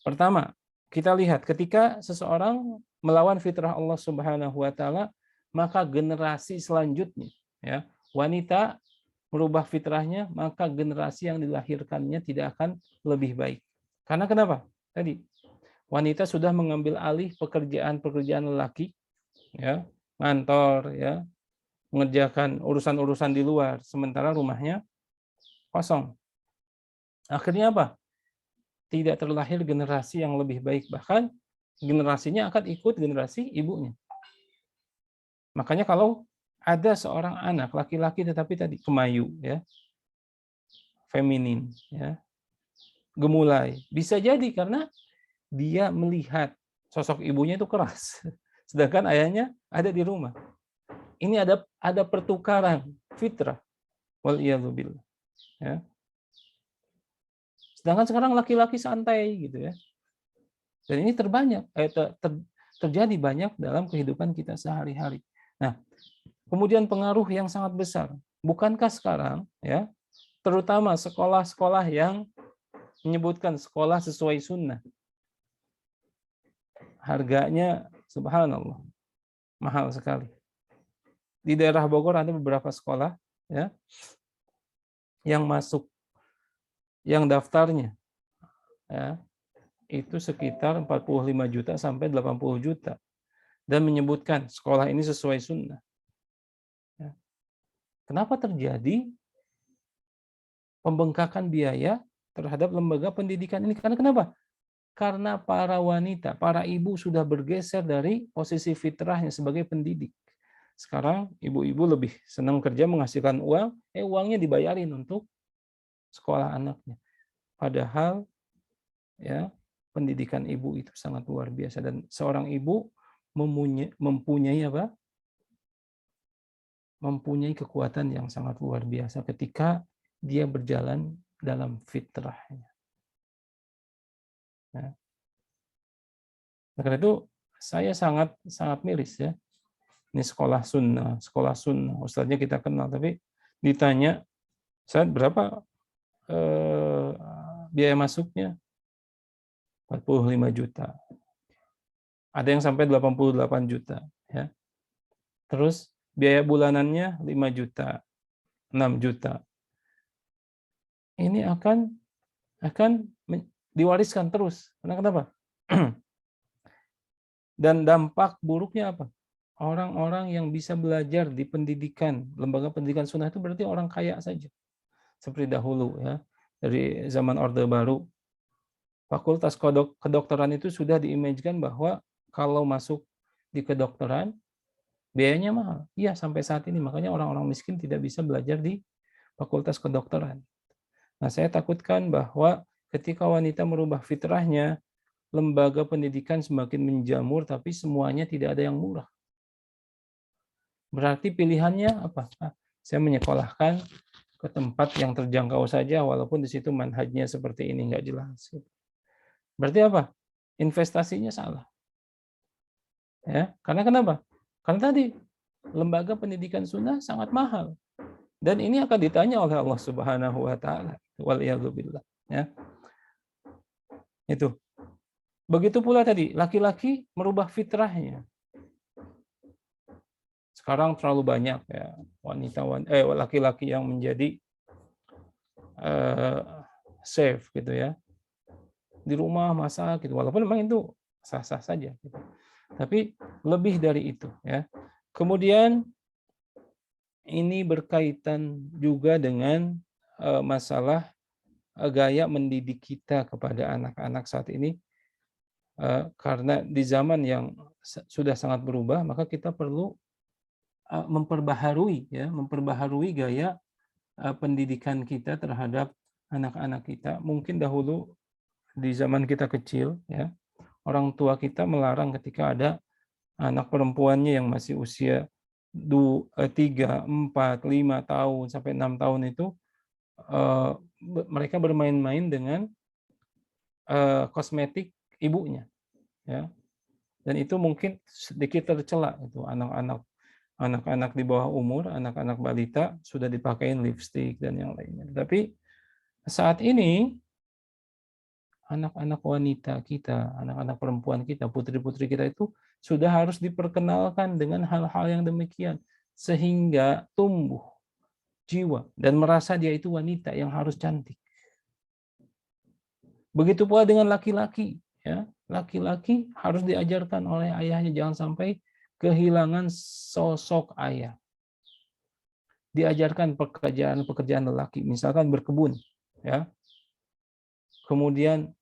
Pertama, kita lihat ketika seseorang melawan fitrah Allah Subhanahu wa taala, maka generasi selanjutnya, ya, wanita merubah fitrahnya, maka generasi yang dilahirkannya tidak akan lebih baik. Karena kenapa? Tadi wanita sudah mengambil alih pekerjaan-pekerjaan lelaki, ya, ngantor, ya, mengerjakan urusan-urusan di luar, sementara rumahnya kosong. Akhirnya apa? Tidak terlahir generasi yang lebih baik, bahkan generasinya akan ikut generasi ibunya. Makanya kalau ada seorang anak laki-laki tetapi tadi kemayu, ya, feminin, ya, gemulai, bisa jadi karena dia melihat sosok ibunya itu keras, sedangkan ayahnya ada di rumah. Ini ada pertukaran fitrah, waliyadzubillah, ya. Sedangkan sekarang laki-laki santai gitu ya. Dan ini terjadi banyak dalam kehidupan kita sehari-hari. Nah, kemudian pengaruh yang sangat besar. Bukankah sekarang ya, terutama sekolah-sekolah yang menyebutkan sekolah sesuai sunnah, harganya subhanallah mahal sekali. Di daerah Bogor ada beberapa sekolah ya yang masuk, yang daftarnya ya, itu sekitar 45 juta sampai 80 juta dan menyebutkan sekolah ini sesuai sunnah. Ya. Kenapa terjadi pembengkakan biaya terhadap lembaga pendidikan ini? Karena kenapa? Karena para wanita, para ibu sudah bergeser dari posisi fitrahnya sebagai pendidik. Sekarang ibu-ibu lebih senang kerja menghasilkan uang, uangnya dibayarin untuk sekolah anaknya. Padahal ya, pendidikan ibu itu sangat luar biasa dan seorang ibu mempunyai apa? Mempunyai kekuatan yang sangat luar biasa ketika dia berjalan dalam fitrahnya. Ya. Karena itu saya sangat miris ya. Ini sekolah sunnah, ustadznya kita kenal, tapi ditanya saat berapa biaya masuknya? 45 juta. Ada yang sampai 88 juta. Ya. terus biaya bulanannya 5 juta, 6 juta. Ini akan diwariskan terus. Kenapa? Dan dampak buruknya apa? Orang-orang yang bisa belajar di pendidikan, lembaga pendidikan sunnah itu berarti orang kaya saja. Seperti dahulu ya, dari zaman Orde Baru, fakultas kedokteran itu sudah diimajinkan bahwa kalau masuk di kedokteran, biayanya mahal. Iya, sampai saat ini. Makanya orang-orang miskin tidak bisa belajar di fakultas kedokteran. Nah, saya takutkan bahwa ketika wanita merubah fitrahnya, lembaga pendidikan semakin menjamur, tapi semuanya tidak ada yang murah. Berarti pilihannya apa? Saya menyekolahkan ke tempat yang terjangkau saja, walaupun di situ manhajnya seperti ini, nggak jelas. Berarti apa? Investasinya salah. Ya, karena kenapa? Karena tadi lembaga pendidikan sunnah sangat mahal. Dan ini akan ditanya oleh Allah Subhanahu wa taala. Waliyadzubillah, ya. Itu. Begitu pula tadi, laki-laki merubah fitrahnya. Sekarang terlalu banyak ya laki-laki yang menjadi safe gitu ya. Di rumah masak gitu, walaupun memang itu sah-sah saja gitu. Tapi lebih dari itu ya. Kemudian ini berkaitan juga dengan masalah gaya mendidik kita kepada anak-anak saat ini, karena di zaman yang sudah sangat berubah, maka kita perlu memperbaharui gaya pendidikan kita terhadap anak-anak kita. Mungkin dahulu di zaman kita kecil ya, orang tua kita melarang ketika ada anak perempuannya yang masih usia 3, 4, 5 tahun sampai 6 tahun itu, mereka bermain-main dengan kosmetik ibunya ya. Dan itu mungkin sedikit tercela itu, anak-anak di bawah umur, anak-anak balita sudah dipakein lipstik dan yang lainnya. Tapi saat ini anak-anak wanita kita, anak-anak perempuan kita, putri-putri kita itu sudah harus diperkenalkan dengan hal-hal yang demikian sehingga tumbuh jiwa dan merasa dia itu wanita yang harus cantik. Begitu pula dengan laki-laki, ya. Laki-laki harus diajarkan oleh ayahnya, jangan sampai kehilangan sosok ayah. Diajarkan pekerjaan lelaki, misalkan berkebun, ya. Kemudian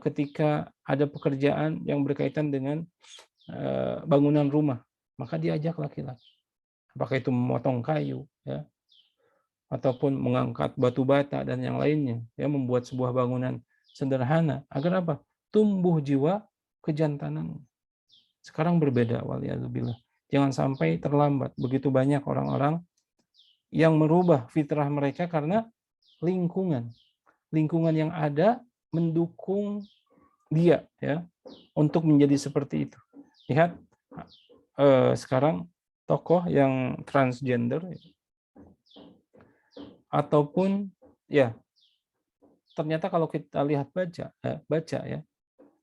ketika ada pekerjaan yang berkaitan dengan bangunan rumah, maka diajak laki-laki. Apakah itu memotong kayu, ya, ataupun mengangkat batu bata dan yang lainnya, ya, membuat sebuah bangunan sederhana. Agar apa? Tumbuh jiwa kejantanan. Sekarang berbeda, waliyadzubillah. Jangan sampai terlambat. Begitu banyak orang-orang yang merubah fitrah mereka karena lingkungan yang ada mendukung dia ya untuk menjadi seperti itu. Lihat sekarang tokoh yang transgender ataupun ya ternyata kalau kita lihat baca ya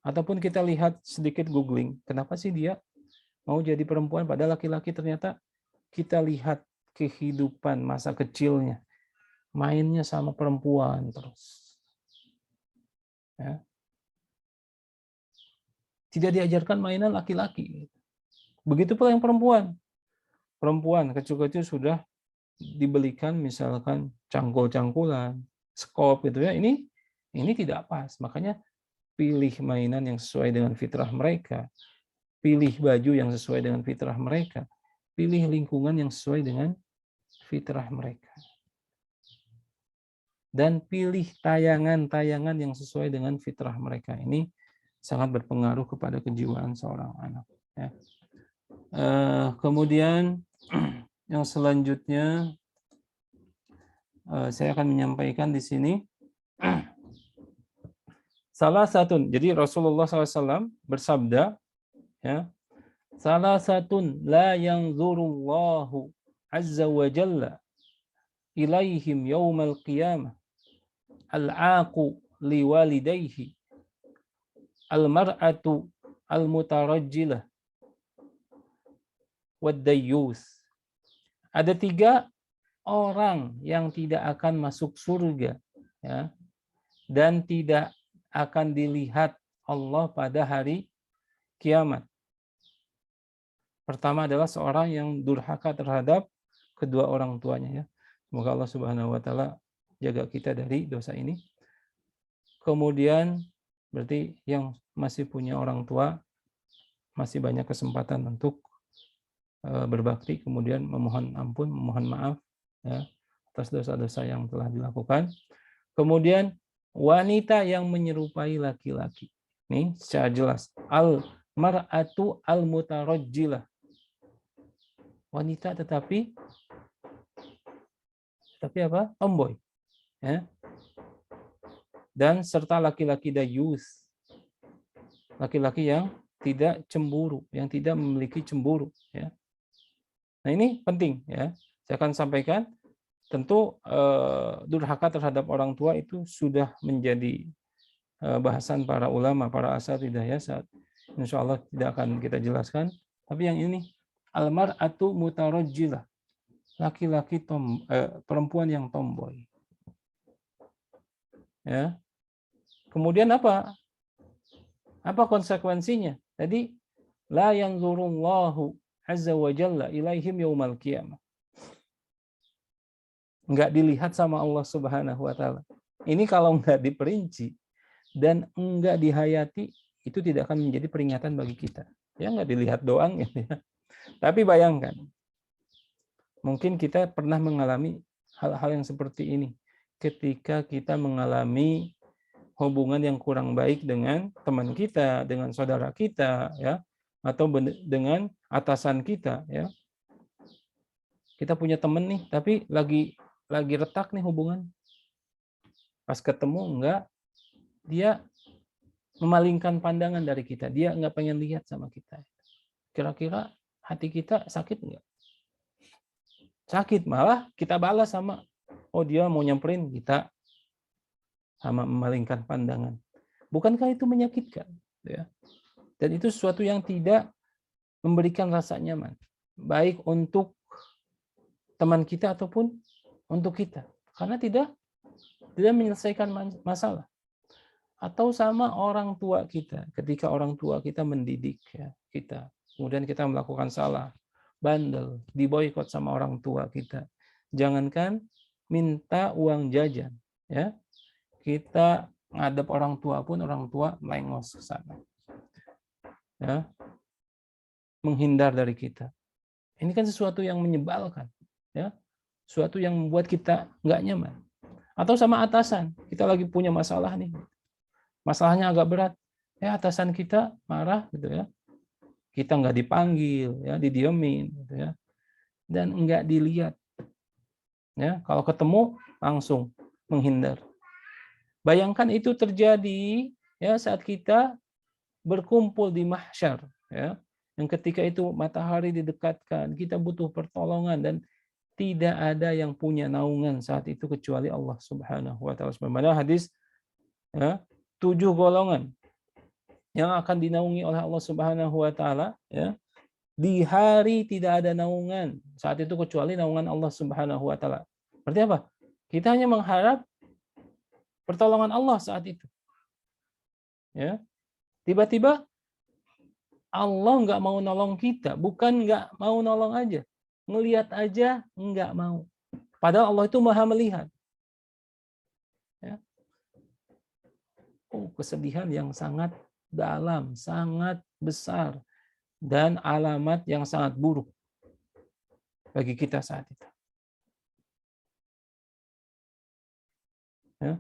ataupun kita lihat sedikit googling, kenapa sih dia mau jadi perempuan padahal laki-laki, ternyata kita lihat kehidupan masa kecilnya mainnya sama perempuan terus. Ya. Tidak diajarkan mainan laki-laki. Begitu pula yang perempuan. Perempuan kecil-kecil sudah dibelikan misalkan cangkul-cangkulan, skop gitu ya. Ini tidak pas. Makanya pilih mainan yang sesuai dengan fitrah mereka. Pilih baju yang sesuai dengan fitrah mereka. Pilih lingkungan yang sesuai dengan fitrah mereka. Dan pilih tayangan-tayangan yang sesuai dengan fitrah mereka. Ini sangat berpengaruh kepada kejiwaan seorang anak. Ya. Kemudian yang selanjutnya saya akan menyampaikan di sini salah satu. Jadi Rasulullah SAW bersabda, ya, salah satu la yanzurullahu azza wa jalla ilaihim yaumal qiyamah al-aqu liwalidayhi al-mar'atu al-mutarajjilah wad-dayyus. Ada 3 orang yang tidak akan masuk surga, ya, dan tidak akan dilihat Allah pada hari kiamat. Pertama adalah seorang yang durhaka terhadap kedua orang tuanya, ya. Semoga Allah Subhanahu wa taala jaga kita dari dosa ini. Kemudian berarti yang masih punya orang tua masih banyak kesempatan untuk berbakti, kemudian memohon ampun, memohon maaf, ya, atas dosa-dosa yang telah dilakukan. Kemudian wanita yang menyerupai laki-laki. Nih secara jelas. Al-mar'atu al-mutarajjilah. Wanita tetapi apa? Tomboy. Ya. Dan serta laki-laki dayus. Laki-laki yang tidak cemburu, yang tidak memiliki cemburu. Ya. Nah ini penting, ya. Saya akan sampaikan. Tentu durhaka terhadap orang tua itu sudah menjadi bahasan para ulama, para asatidzah, ya. Insya Allah tidak akan kita jelaskan. Tapi yang ini, almar'atu mutarajjilah, laki-laki perempuan yang tomboy. Ya. Kemudian apa? Apa konsekuensinya? Tadi la yanzurullahu azza wa jalla ilaihim yaumal qiyamah. Enggak dilihat sama Allah Subhanahu wa taala. Ini kalau enggak diperinci dan enggak dihayati, itu tidak akan menjadi peringatan bagi kita. Ya enggak dilihat doang, ya. Tapi bayangkan, mungkin kita pernah mengalami hal-hal yang seperti ini ketika kita mengalami hubungan yang kurang baik dengan teman kita, dengan saudara kita, ya, atau dengan atasan kita, ya. Kita punya teman nih, tapi lagi retak nih hubungan. Pas ketemu enggak, dia memalingkan pandangan dari kita, dia enggak pengen lihat sama kita. Kira-kira hati kita sakit enggak? Sakit, malah kita balas sama, oh dia mau nyamperin kita, sama memalingkan pandangan. Bukankah itu menyakitkan? Ya. Dan itu sesuatu yang tidak memberikan rasa nyaman, baik untuk teman kita ataupun untuk kita, karena tidak menyelesaikan masalah. Atau sama orang tua kita, ketika orang tua kita mendidik, ya, kita, kemudian kita melakukan salah, bandel, diboikot sama orang tua kita. Jangankan minta uang jajan, ya, kita ngadep orang tua pun orang tua melengos ke sana, ya, menghindar dari kita. Ini kan sesuatu yang menyebalkan, ya, sesuatu yang membuat kita nggak nyaman. Atau sama atasan, kita lagi punya masalah nih, masalahnya agak berat, ya, atasan kita marah, gitu, ya, kita nggak dipanggil, ya, didiemin, gitu, ya, dan nggak dilihat, ya, kalau ketemu langsung menghindar. Bayangkan itu terjadi, ya, saat kita berkumpul di mahsyar, ya, yang ketika itu matahari didekatkan, kita butuh pertolongan dan tidak ada yang punya naungan saat itu kecuali Allah Subhanahu wa taala. Sebagaimana hadis, ya, 7 golongan yang akan dinaungi oleh Allah Subhanahu wa taala, ya, di hari tidak ada naungan saat itu kecuali naungan Allah Subhanahu wa taala. Berarti apa? Kita hanya mengharap pertolongan Allah saat itu. Ya. Tiba-tiba Allah nggak mau nolong kita, bukan nggak mau nolong aja, ngelihat aja nggak mau. Padahal Allah itu maha melihat. Ya. Oh, kesedihan yang sangat dalam, sangat besar, dan alamat yang sangat buruk bagi kita saat itu. Ya.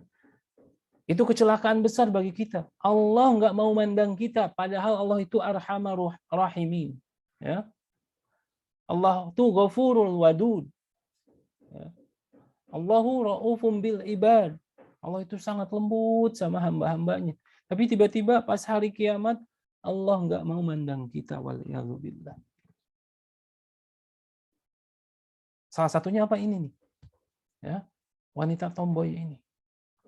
Itu kecelakaan besar bagi kita. Allah nggak mau mandang kita, padahal Allah itu arhamar rahimin. Ya. Allah itu ghafurul wadud. Ya. Allahu ra'ufum bil ibad. Allah itu sangat lembut sama hamba-hambanya. Tapi tiba-tiba pas hari kiamat, Allah nggak mau mandang kita, waliyadzubillah. Salah satunya apa ini nih? Ya, wanita tomboy ini.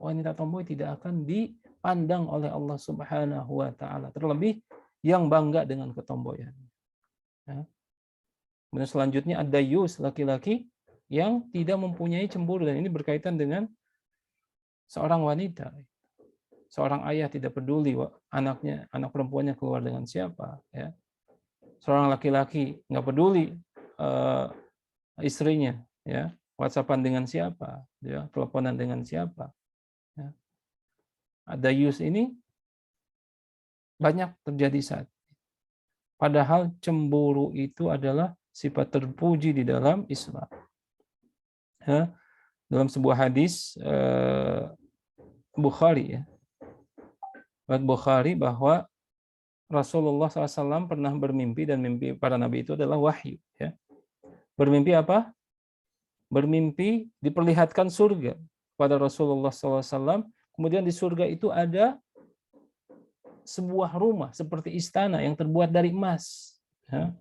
Wanita tomboy tidak akan dipandang oleh Allah Subhanahu wa taala. Terlebih yang bangga dengan ketomboyan. Ya. Kemudian selanjutnya ada yus, laki-laki yang tidak mempunyai cemburu, dan ini berkaitan dengan seorang wanita. Seorang ayah tidak peduli anaknya, anak perempuannya keluar dengan siapa, ya. Seorang laki-laki nggak peduli istrinya, ya, WhatsAppan dengan siapa, ya, teleponan dengan siapa. Ya. Ada yus ini banyak terjadi saat. Padahal cemburu itu adalah sifat terpuji di dalam Islam. Ya. Dalam sebuah hadis Bukhari, ya, Bukhari, bahwa Rasulullah SAW pernah bermimpi, dan mimpi para nabi itu adalah wahyu. Ya. Bermimpi apa? Bermimpi diperlihatkan surga pada Rasulullah SAW. Kemudian di surga itu ada sebuah rumah seperti istana yang terbuat dari emas. Ya.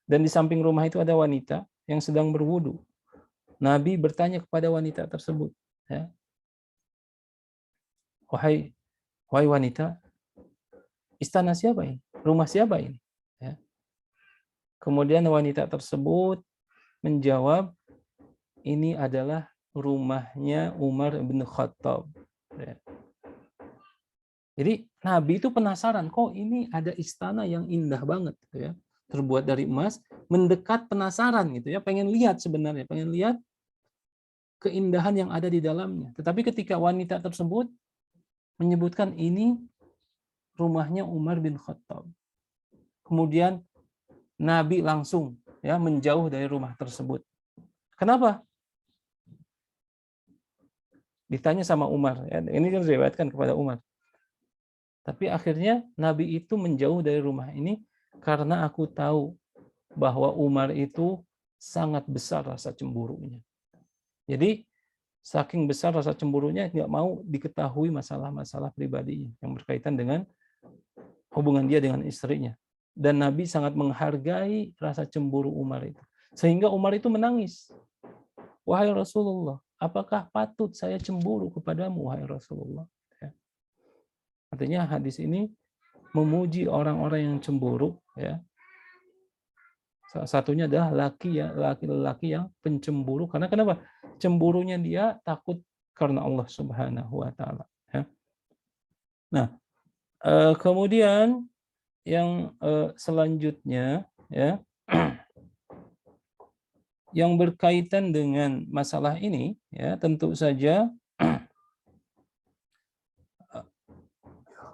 Dan di samping rumah itu ada wanita yang sedang berwudu. Nabi bertanya kepada wanita tersebut, ya, wahai wanita, istana siapa ini? Rumah siapa ini? Ya. Kemudian wanita tersebut menjawab, ini adalah rumahnya Umar bin Khattab. Ya. Jadi Nabi itu penasaran, kok ini ada istana yang indah banget, ya, terbuat dari emas, mendekat, penasaran gitu, ya, pengen lihat sebenarnya, pengen lihat keindahan yang ada di dalamnya. Tetapi ketika wanita tersebut menyebutkan ini rumahnya Umar bin Khattab, kemudian Nabi langsung, ya, menjauh dari rumah tersebut. Kenapa? Ditanya sama Umar, ya, ini kan diriwayatkan kepada Umar. Tapi akhirnya Nabi itu menjauh dari rumah ini karena aku tahu bahwa Umar itu sangat besar rasa cemburunya. Jadi saking besar rasa cemburunya, nggak mau diketahui masalah-masalah pribadinya yang berkaitan dengan hubungan dia dengan istrinya. Dan Nabi sangat menghargai rasa cemburu Umar itu. Sehingga Umar itu menangis. Wahai Rasulullah, apakah patut saya cemburu kepadamu, wahai Rasulullah? Ya. Artinya hadis ini memuji orang-orang yang cemburu, ya. Salah satunya adalah laki-laki yang pencemburu. Karena kenapa? Cemburunya dia takut karena Allah Subhanahu wa taala, ya. Nah, kemudian yang selanjutnya, ya, yang berkaitan dengan masalah ini, ya, tentu saja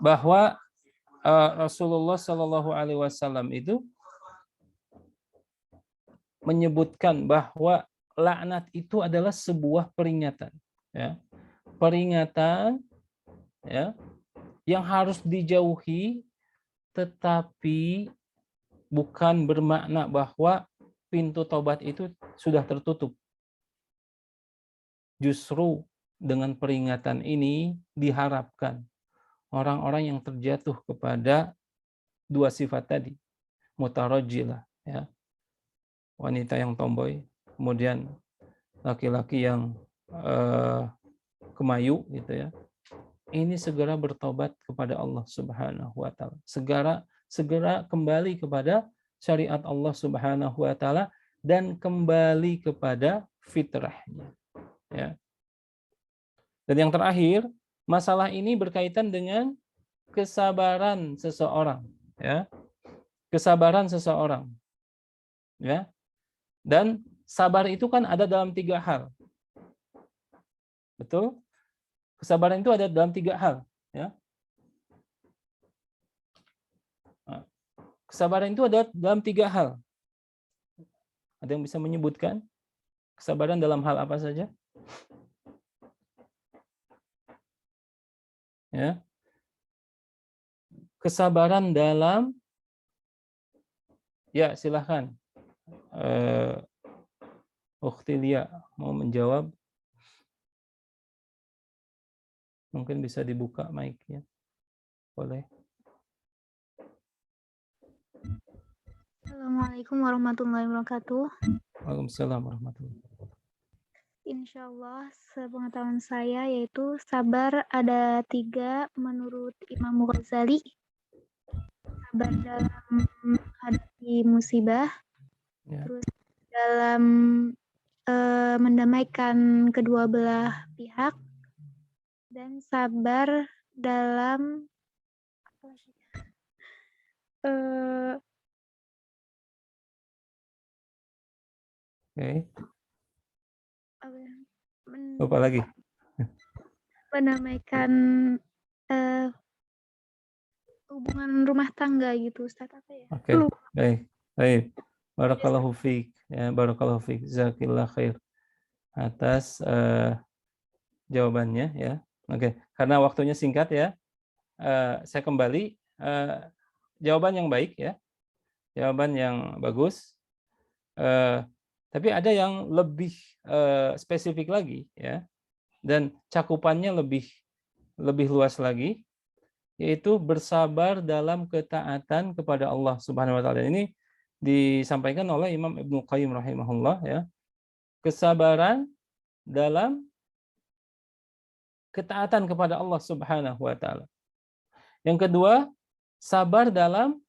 bahwa Rasulullah Shallallahu Alaihi Wasallam itu menyebutkan bahwa laknat itu adalah sebuah peringatan, ya, peringatan, ya, yang harus dijauhi, tetapi bukan bermakna bahwa pintu taubat itu sudah tertutup. Justru dengan peringatan ini diharapkan orang-orang yang terjatuh kepada dua sifat tadi, mutarajjilah, ya, wanita yang tomboy, kemudian laki-laki yang kemayu, gitu, ya, ini segera bertobat kepada Allah Subhanahu wa taala. Segera kembali kepada syariat Allah Subhanahu wa taala dan kembali kepada fitrahnya, ya. Dan yang terakhir, masalah ini berkaitan dengan kesabaran seseorang, ya. Kesabaran seseorang, ya. Dan sabar itu kan ada dalam 3 hal. Betul? Kesabaran itu ada dalam 3 hal, ya. Kesabaran itu ada dalam 3 hal. Ada yang bisa menyebutkan kesabaran dalam hal apa saja? Ya. Kesabaran dalam, ya, silahkan. Ukhti Lia mau menjawab. Mungkin bisa dibuka mic-nya. Boleh. Assalamualaikum warahmatullahi wabarakatuh. Waalaikumsalam warahmatullahi wabarakatuh. Insya Allah, sepengetahuan saya yaitu sabar ada 3 menurut Imam Ghazali. Sabar dalam menghadapi musibah, Ya. terus dalam mendamaikan kedua belah pihak, dan sabar dalam eh, Oke. apa ya, Lupa lagi. mendamaikan hubungan rumah tangga gitu, Ustaz, apa ya? Oke. Baik. Baik. Barakallahu fiik. Ya, barakallahu fiik. Jazakillah khair atas jawabannya ya. Oke. Karena waktunya singkat ya. Saya kembali jawaban yang baik ya. Jawaban yang bagus. Tapi ada yang lebih spesifik lagi ya, dan cakupannya lebih luas lagi, yaitu bersabar dalam ketaatan kepada Allah Subhanahu wa taala. Ini disampaikan oleh Imam Ibnu Qayyim rahimahullah ya. Kesabaran dalam ketaatan kepada Allah Subhanahu wa taala. Yang kedua, sabar dalam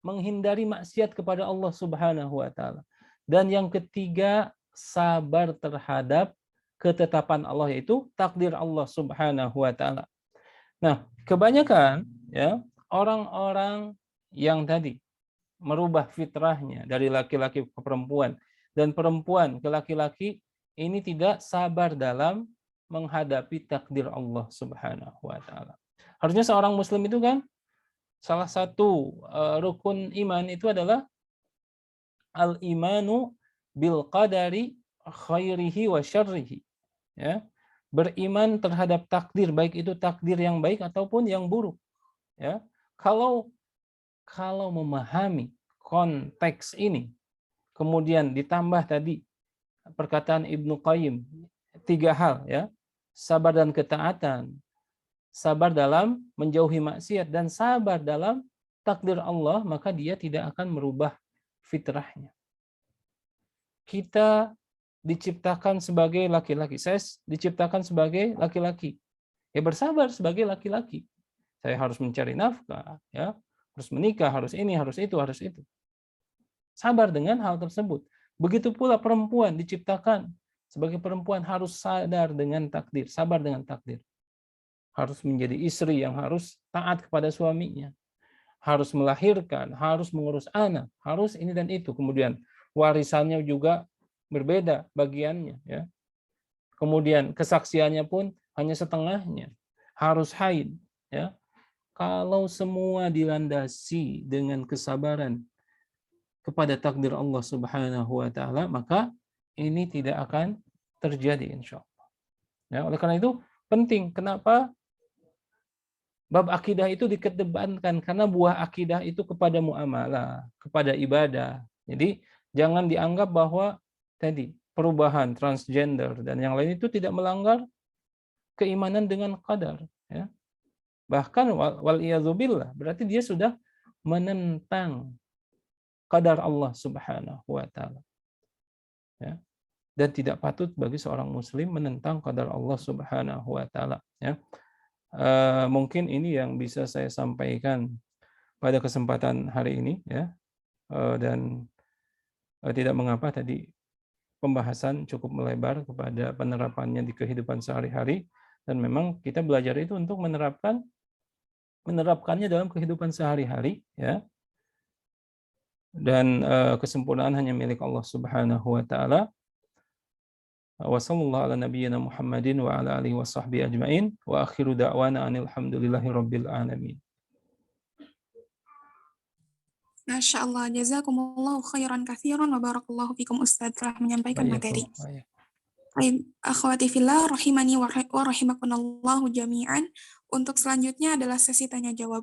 menghindari maksiat kepada Allah Subhanahu wa taala. Dan yang ketiga, sabar terhadap ketetapan Allah, yaitu takdir Allah Subhanahu wa taala. Nah, kebanyakan ya orang-orang yang tadi merubah fitrahnya dari laki-laki ke perempuan dan perempuan ke laki-laki, ini tidak sabar dalam menghadapi takdir Allah Subhanahu wa taala. Harusnya seorang muslim itu kan salah satu rukun iman itu adalah al-imanu bil qadari khairihi wa syarrihi. Ya. Beriman terhadap takdir, baik itu takdir yang baik ataupun yang buruk. Ya. Kalau memahami konteks ini, kemudian ditambah tadi perkataan Ibnu Qayyim, 3 hal ya. Sabar dan ketaatan, sabar dalam menjauhi maksiat, dan sabar dalam takdir Allah, maka dia tidak akan merubah fitrahnya. Kita diciptakan sebagai laki-laki. Saya diciptakan sebagai laki-laki. Ya bersabar sebagai laki-laki. Saya harus mencari nafkah, ya, harus menikah, harus ini, harus itu, harus itu. Sabar dengan hal tersebut. Begitu pula perempuan diciptakan sebagai perempuan, harus sadar dengan takdir, sabar dengan takdir. Harus menjadi istri yang harus taat kepada suaminya, harus melahirkan, harus mengurus anak, harus ini dan itu. Kemudian warisannya juga berbeda bagiannya, ya. Kemudian kesaksiannya pun hanya setengahnya, harus haid, ya. Kalau semua dilandasi dengan kesabaran kepada takdir Allah Subhanahu wa taala, maka ini tidak akan terjadi insya Allah. Ya, oleh karena itu penting, kenapa bab akidah itu dikedepankan, karena buah akidah itu kepada muamalah, kepada ibadah. Jadi jangan dianggap bahwa tadi perubahan transgender dan yang lain itu tidak melanggar keimanan dengan qadar. Ya. Bahkan wal-iyadzubillah, berarti dia sudah menentang qadar Allah Subhanahu wa taala. Ya. Dan tidak patut bagi seorang muslim menentang qadar Allah Subhanahu wa taala. Ya. Mungkin ini yang bisa saya sampaikan pada kesempatan hari ini ya, dan tidak mengapa tadi pembahasan cukup melebar kepada penerapannya di kehidupan sehari-hari, dan memang kita belajar itu untuk menerapkannya dalam kehidupan sehari-hari ya, dan kesempurnaan hanya milik Allah Subhanahu wa taala. Wa sallallahu ala nabiyyina Muhammadin wa ala alihi washabbihi ajmain wa akhiru da'wana anil hamdulillahi rabbil alamin. Masya Allah, jazakumullahu khairan katsiran wa barakallahu fikum Ustaz telah menyampaikan materi. Baik, akhwati fillah rahimani wa rahimakumullahu jami'an. Untuk selanjutnya adalah sesi tanya jawab.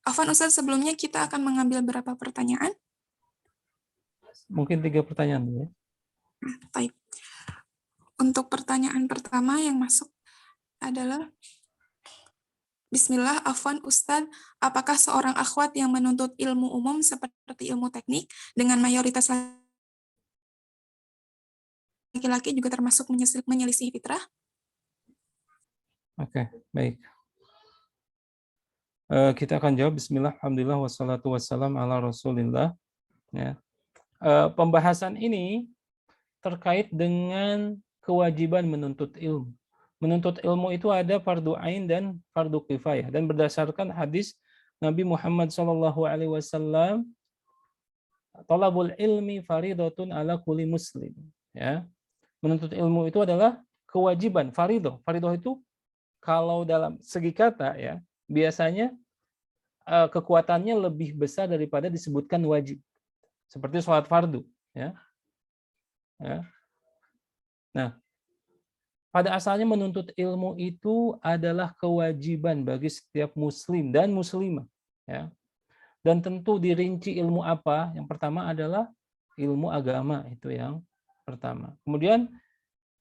Afwan Ustaz, sebelumnya kita akan mengambil beberapa pertanyaan. Mungkin 3 pertanyaan dulu ya. Baik. Untuk pertanyaan pertama yang masuk adalah Bismillah, afwan Ustadz, apakah seorang akhwat yang menuntut ilmu umum seperti ilmu teknik dengan mayoritas laki-laki juga termasuk menyelisih fitrah? Oke, baik. Kita akan jawab bismillah, alhamdulillah, wassalatu wassalam ala rasulillah. Ya. Pembahasan ini terkait dengan kewajiban menuntut ilmu. Menuntut ilmu itu ada fardu ain dan fardu kifayah, dan berdasarkan hadis Nabi Muhammad SAW, talabul ilmi faridatun ala kulli muslim. Ya. Menuntut ilmu itu adalah kewajiban, faridoh. Faridoh itu kalau dalam segi kata ya, biasanya kekuatannya lebih besar daripada disebutkan wajib. Seperti sholat fardu. Ya. Ya. Nah, pada asalnya menuntut ilmu itu adalah kewajiban bagi setiap muslim dan muslimah. Ya. Dan tentu dirinci ilmu apa. Yang pertama adalah ilmu agama, itu yang pertama. Kemudian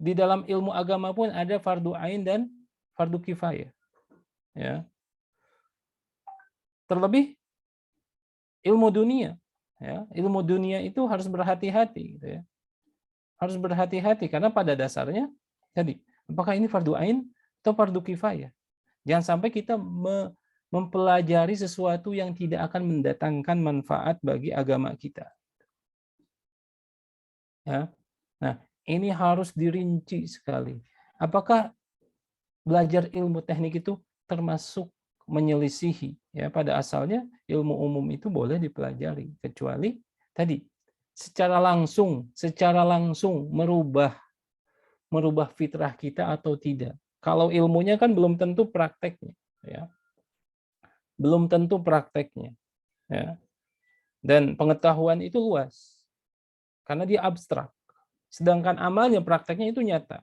di dalam ilmu agama pun ada fardu ain dan fardu kifayah. Ya. Terlebih ilmu dunia. Ya. Ilmu dunia itu harus berhati-hati. Gitu ya. Harus berhati-hati karena pada dasarnya tadi, apakah ini fardu ain atau fardu kifayah? Jangan sampai kita mempelajari sesuatu yang tidak akan mendatangkan manfaat bagi agama kita. Ya. Nah, ini harus dirinci sekali. Apakah belajar ilmu teknik itu termasuk menyelisihi? Ya, pada asalnya ilmu umum itu boleh dipelajari, kecuali tadi secara langsung merubah fitrah kita atau tidak. Kalau ilmunya kan belum tentu prakteknya, ya. Belum tentu prakteknya, ya. Dan pengetahuan itu luas karena dia abstrak. Sedangkan amalnya, prakteknya itu nyata.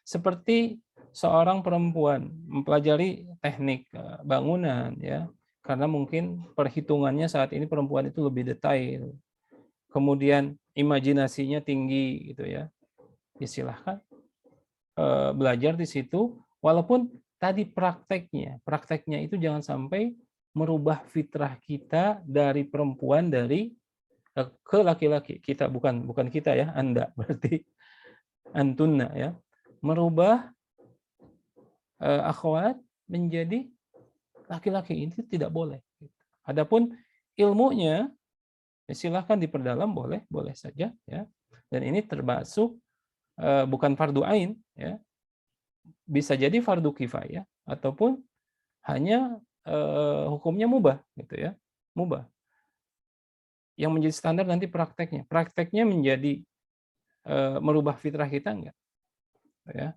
Seperti seorang perempuan mempelajari teknik bangunan, ya, karena mungkin perhitungannya saat ini perempuan itu lebih detail. Kemudian imajinasinya tinggi, gitu ya. Ya silahkan belajar di situ, walaupun tadi prakteknya itu jangan sampai merubah fitrah kita dari perempuan ke laki-laki. Kita bukan kita ya, Anda berarti antunna ya. Merubah akhwat menjadi laki-laki, ini tidak boleh. Adapun ilmunya ya silahkan diperdalam, boleh saja ya. Dan ini termasuk bukan fardu ain ya. Bisa jadi fardu kifayah ataupun hanya hukumnya mubah gitu ya. Mubah. Yang menjadi standar nanti prakteknya. Prakteknya menjadi merubah fitrah kita enggak? Ya.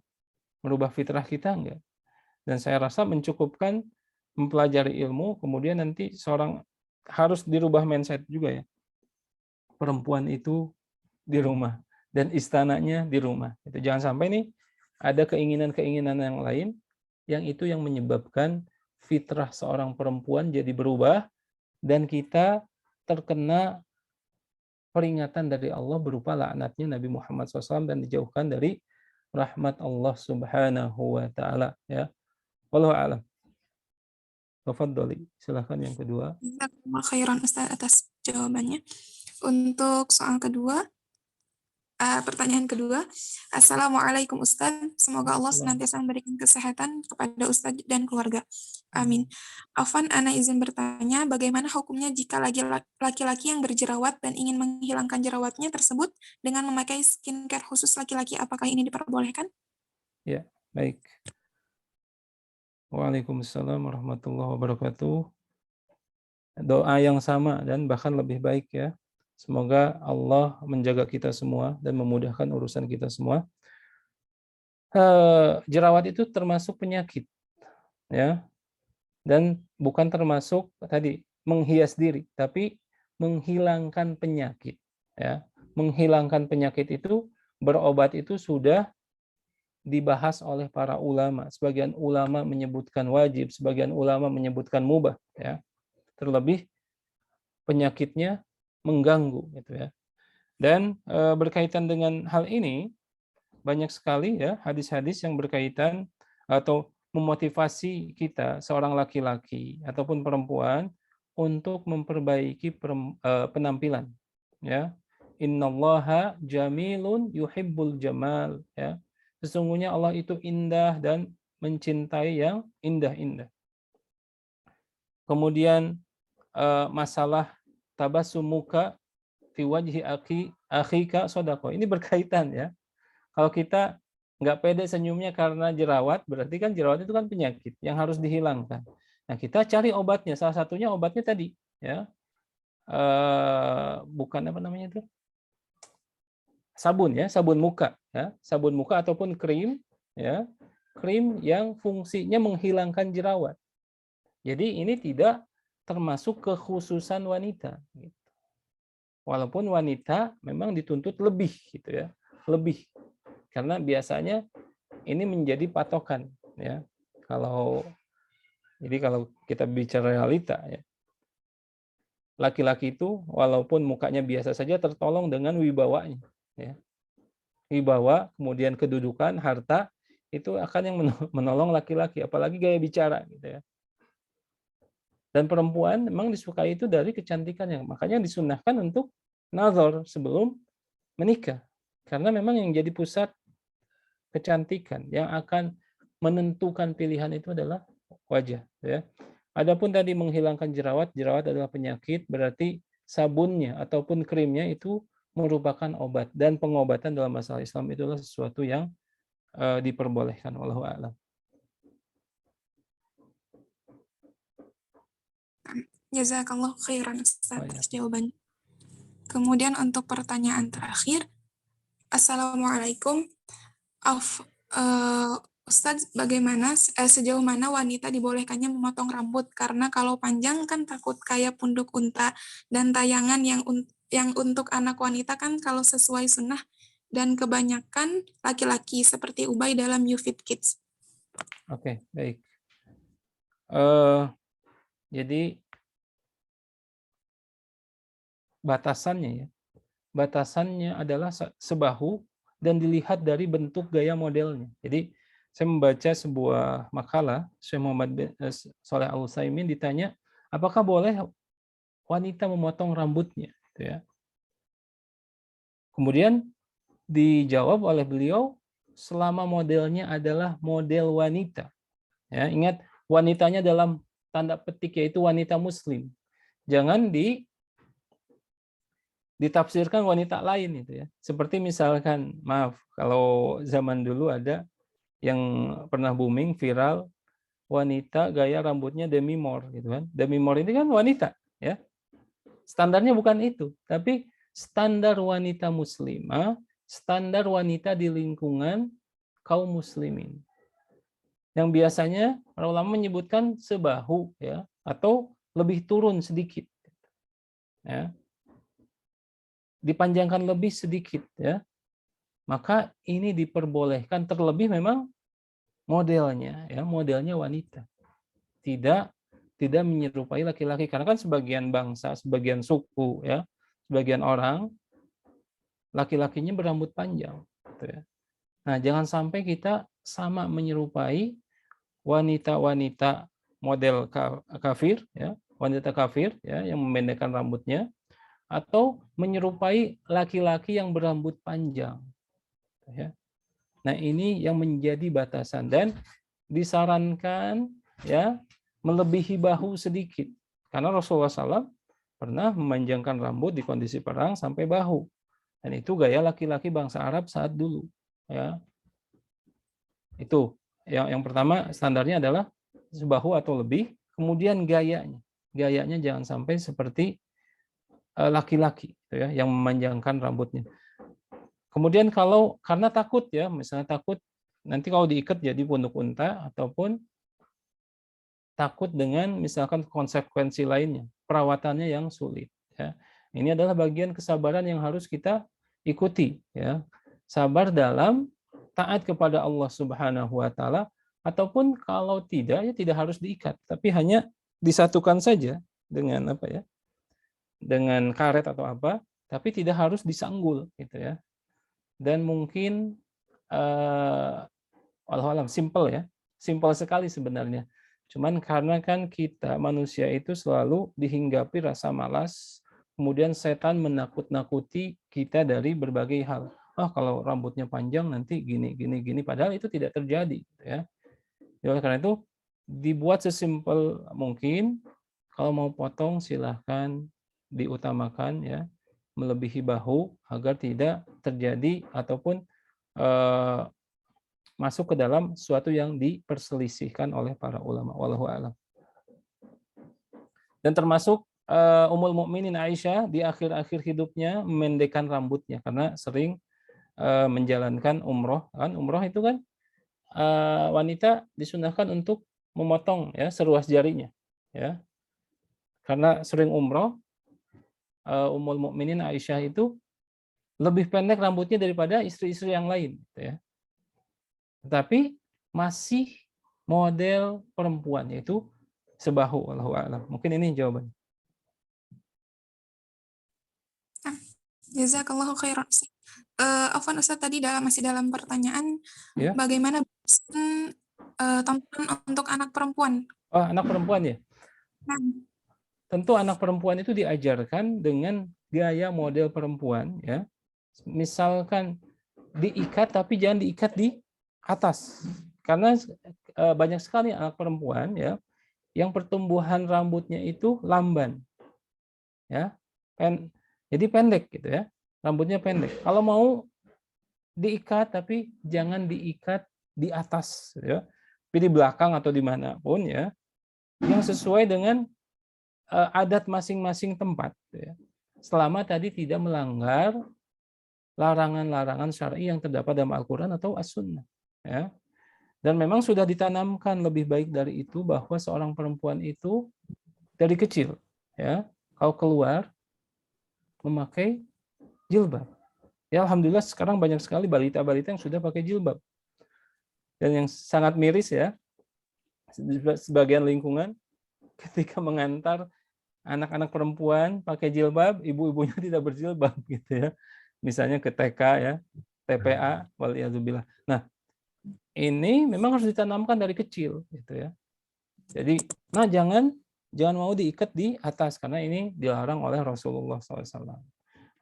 Merubah fitrah kita enggak? Dan saya rasa mencukupkan mempelajari ilmu, kemudian nanti seorang harus dirubah mindset juga ya. Perempuan itu di rumah dan istananya di rumah. Itu jangan sampai nih ada keinginan-keinginan yang lain yang itu yang menyebabkan fitrah seorang perempuan jadi berubah dan kita terkena peringatan dari Allah berupa laknatnya Nabi Muhammad SAW dan dijauhkan dari rahmat Allah Subhanahu wa taala ya. Wallahu a'lam. Tafadhali, silakan yang kedua. Jazakumullah khairan Ustaz atas jawabannya. Untuk soal kedua, pertanyaan kedua, Assalamualaikum Ustaz, semoga Allah senantiasa memberikan kesehatan kepada Ustaz dan keluarga. Amin. Afwan, ana izin bertanya, bagaimana hukumnya jika laki-laki yang berjerawat dan ingin menghilangkan jerawatnya tersebut dengan memakai skincare khusus laki-laki, apakah ini diperbolehkan? Ya, baik. Waalaikumsalam warahmatullahi wabarakatuh. Doa yang sama dan bahkan lebih baik ya. Semoga Allah menjaga kita semua dan memudahkan urusan kita semua. Jerawat itu termasuk penyakit, ya, dan bukan termasuk tadi menghias diri, tapi menghilangkan penyakit. Ya, menghilangkan penyakit itu, berobat itu sudah dibahas oleh para ulama. Sebagian ulama menyebutkan wajib, sebagian ulama menyebutkan mubah. Ya, terlebih penyakitnya mengganggu, gitu ya. Dan berkaitan dengan hal ini banyak sekali ya hadis-hadis yang berkaitan atau memotivasi kita seorang laki-laki ataupun perempuan untuk memperbaiki penampilan ya. Innallaha jamilun yuhibbul jamal ya. Sesungguhnya Allah itu indah dan mencintai yang indah-indah. Kemudian masalah tabassumuka fi wajhi akhika shadaqah. Ini berkaitan ya. Kalau kita nggak pede senyumnya karena jerawat, berarti kan jerawat itu kan penyakit yang harus dihilangkan. Nah, kita cari obatnya. Salah satunya obatnya tadi, ya, bukan apa namanya itu, sabun ya, sabun muka, ya, sabun muka ataupun krim, ya, krim yang fungsinya menghilangkan jerawat. Jadi ini tidak termasuk kekhususan wanita. Walaupun wanita memang dituntut lebih, gitu ya, lebih, karena biasanya ini menjadi patokan, ya. Jadi kalau kita bicara realita, ya, laki-laki itu walaupun mukanya biasa saja tertolong dengan wibawanya, ya. Wibawa, kemudian kedudukan, harta itu akan yang menolong laki-laki, apalagi gaya bicara, gitu ya. Dan perempuan memang disukai itu dari kecantikannya, makanya disunahkan untuk nazar sebelum menikah, karena memang yang jadi pusat kecantikan yang akan menentukan pilihan itu adalah wajah, ya. Adapun tadi menghilangkan jerawat, jerawat adalah penyakit, berarti sabunnya ataupun krimnya itu merupakan obat, dan pengobatan dalam masalah Islam itulah sesuatu yang diperbolehkan. Wallahu a'lam. Jazakallah khairan Ustaz atas jawabannya. Kemudian untuk pertanyaan terakhir, Assalamualaikum. Ustaz, bagaimana sejauh mana wanita dibolehkannya memotong rambut? Karena kalau panjang kan takut kayak punduk unta, dan tayangan yang untuk anak wanita kan kalau sesuai sunnah, dan kebanyakan laki-laki seperti Ubay dalam You Fit Kids. Oke, baik. Jadi batasannya adalah sebahu dan dilihat dari bentuk gaya modelnya. Jadi saya membaca sebuah makalah, Syekh Muhammad bin Shalih Al-Utsaimin ditanya, apakah boleh wanita memotong rambutnya? Gitu ya. Kemudian dijawab oleh beliau, selama modelnya adalah model wanita. Ya, ingat, wanitanya dalam tanda petik yaitu wanita muslim. Jangan ditafsirkan wanita lain itu ya. Seperti misalkan, maaf, kalau zaman dulu ada yang pernah booming viral wanita gaya rambutnya Demi Moore gitu kan. Demi Moore ini kan wanita ya. Standarnya bukan itu, tapi standar wanita muslimah, standar wanita di lingkungan kaum muslimin. Yang biasanya para ulama menyebutkan sebahu ya, atau lebih turun sedikit. Ya. Dipanjangkan lebih sedikit ya, maka ini diperbolehkan, terlebih memang modelnya ya, modelnya wanita, tidak menyerupai laki-laki, karena kan sebagian bangsa, sebagian suku ya, sebagian orang laki-lakinya berambut panjang gitu ya. Nah, jangan sampai kita sama menyerupai wanita-wanita model kafir ya, wanita kafir ya yang memendekkan rambutnya, atau menyerupai laki-laki yang berambut panjang. Ya. Nah, ini yang menjadi batasan, dan disarankan ya melebihi bahu sedikit, karena Rasulullah SAW pernah memanjangkan rambut di kondisi perang sampai bahu, dan itu gaya laki-laki bangsa Arab saat dulu. Ya. Itu yang pertama, standarnya adalah sebahu atau lebih, kemudian gayanya jangan sampai seperti laki-laki ya, yang memanjangkan rambutnya. Kemudian kalau karena takut ya, misalnya takut nanti kalau diikat jadi punduk unta, ataupun takut dengan misalkan konsekuensi lainnya, perawatannya yang sulit. Ya. Ini adalah bagian kesabaran yang harus kita ikuti. Ya. Sabar dalam taat kepada Allah Subhanahu Wa Taala, ataupun kalau tidak ya tidak harus diikat, tapi hanya disatukan saja dengan apa ya, dengan karet atau apa, tapi tidak harus disanggul gitu ya. Dan mungkin wallahualam simple ya, simple sekali sebenarnya. Cuman karena kan kita manusia itu selalu dihinggapi rasa malas, kemudian setan menakut-nakuti kita dari berbagai hal. Kalau rambutnya panjang nanti gini, padahal itu tidak terjadi. Ya. Oleh karena itu dibuat sesimpel mungkin, Kalau mau potong silahkan diutamakan ya, melebihi bahu agar tidak terjadi ataupun masuk ke dalam suatu yang diperselisihkan oleh para ulama. Wallahu a'lam. Dan termasuk Ummul Mukminin Aisyah di akhir-akhir hidupnya memendekkan rambutnya karena sering menjalankan umroh. Kan umroh itu kan wanita disunahkan untuk memotong ya seruas jarinya ya. Karena sering umroh, Ummul Mukminin Aisyah itu lebih pendek rambutnya daripada istri-istri yang lain gitu ya. Tetapi masih model perempuan, yaitu sebahu, wallahu a'lam. Mungkin ini jawabannya. Jazakallahu khairan. Afwan Ustaz, tadi masih dalam pertanyaan, Ya. bagaimana tontonan untuk anak perempuan? Oh, anak perempuan ya? Nah. Tentu anak perempuan itu diajarkan dengan gaya model perempuan ya. Misalkan diikat tapi jangan diikat di atas. Karena banyak sekali anak perempuan ya yang pertumbuhan rambutnya itu lamban. Ya. Jadi pendek gitu ya. Rambutnya pendek. Kalau mau diikat tapi jangan diikat di atas ya. Tapi di belakang atau dimanapun ya. Yang sesuai dengan adat masing-masing tempat ya. Selama tadi tidak melanggar larangan-larangan syar'i yang terdapat dalam Al-Qur'an atau As-Sunnah ya. Dan memang sudah ditanamkan lebih baik dari itu bahwa seorang perempuan itu dari kecil ya kalau keluar memakai jilbab. Ya alhamdulillah sekarang banyak sekali balita-balita yang sudah pakai jilbab. Dan yang sangat miris ya, sebagian lingkungan ketika mengantar anak-anak perempuan pakai jilbab, ibu-ibunya tidak berjilbab gitu ya. Misalnya ke TK ya, TPA, waliyadzubillah. Nah, ini memang harus ditanamkan dari kecil gitu ya. Jadi, nah jangan mau diikat di atas karena ini dilarang oleh Rasulullah SAW.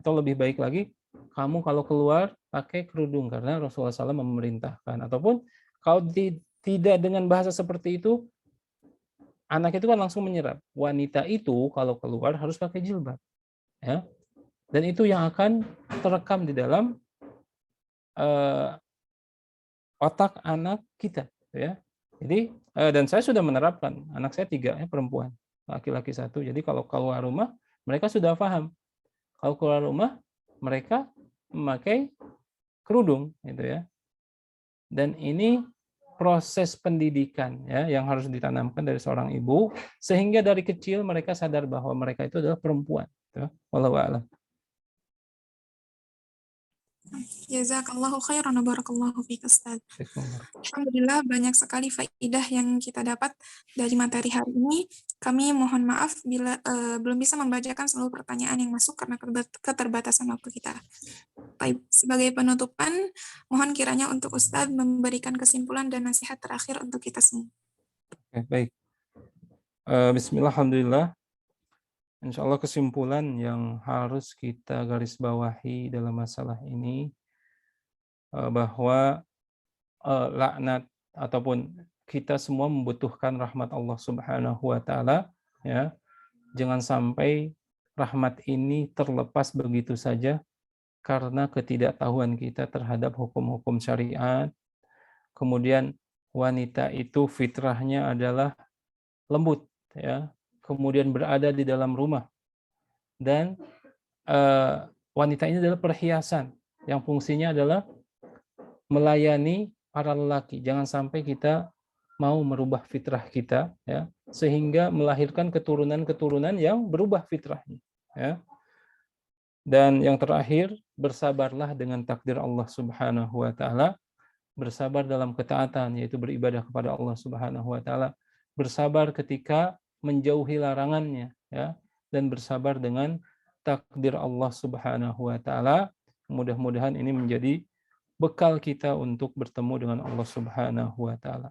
Atau lebih baik lagi, kamu kalau keluar pakai kerudung karena Rasulullah SAW memerintahkan. Ataupun kalau tidak dengan bahasa seperti itu, anak itu kan langsung menyerap. Wanita itu kalau keluar harus pakai jilbab. Ya. Dan itu yang akan terekam di dalam otak anak kita. Ya. Jadi, dan saya sudah menerapkan. Anak saya 3, ya, perempuan. Laki-laki 1. Jadi kalau keluar rumah, mereka sudah paham. Kalau keluar rumah, mereka memakai kerudung. Gitu ya. Dan ini proses pendidikan ya yang harus ditanamkan dari seorang ibu sehingga dari kecil mereka sadar bahwa mereka itu adalah perempuan. Wallahu a'lam. Jazakallahu khairan wa barakallahu fiik Ustaz. Alhamdulillah banyak sekali faidah yang kita dapat dari materi hari ini. Kami mohon maaf bila belum bisa membacakan seluruh pertanyaan yang masuk karena keterbatasan waktu kita. Baik, sebagai penutupan, mohon kiranya untuk Ustaz memberikan kesimpulan dan nasihat terakhir untuk kita semua. Oke, baik. Bismillah, alhamdulillah. Insya Allah kesimpulan yang harus kita garis bawahi dalam masalah ini bahwa laknat ataupun kita semua membutuhkan rahmat Allah Subhanahu wa taala ya. Jangan sampai rahmat ini terlepas begitu saja karena ketidaktahuan kita terhadap hukum-hukum syariat. Kemudian wanita itu fitrahnya adalah lembut ya. Kemudian berada di dalam rumah. Dan wanita ini adalah perhiasan yang fungsinya adalah melayani para lelaki. Jangan sampai kita mau merubah fitrah kita ya sehingga melahirkan keturunan-keturunan yang berubah fitrahnya ya. Dan yang terakhir, bersabarlah dengan takdir Allah Subhanahu wa taala. Bersabar dalam ketaatan yaitu beribadah kepada Allah Subhanahu wa taala. Bersabar ketika menjauhi larangannya ya dan bersabar dengan takdir Allah Subhanahu wa taala. Mudah-mudahan ini menjadi bekal kita untuk bertemu dengan Allah Subhanahu wa taala.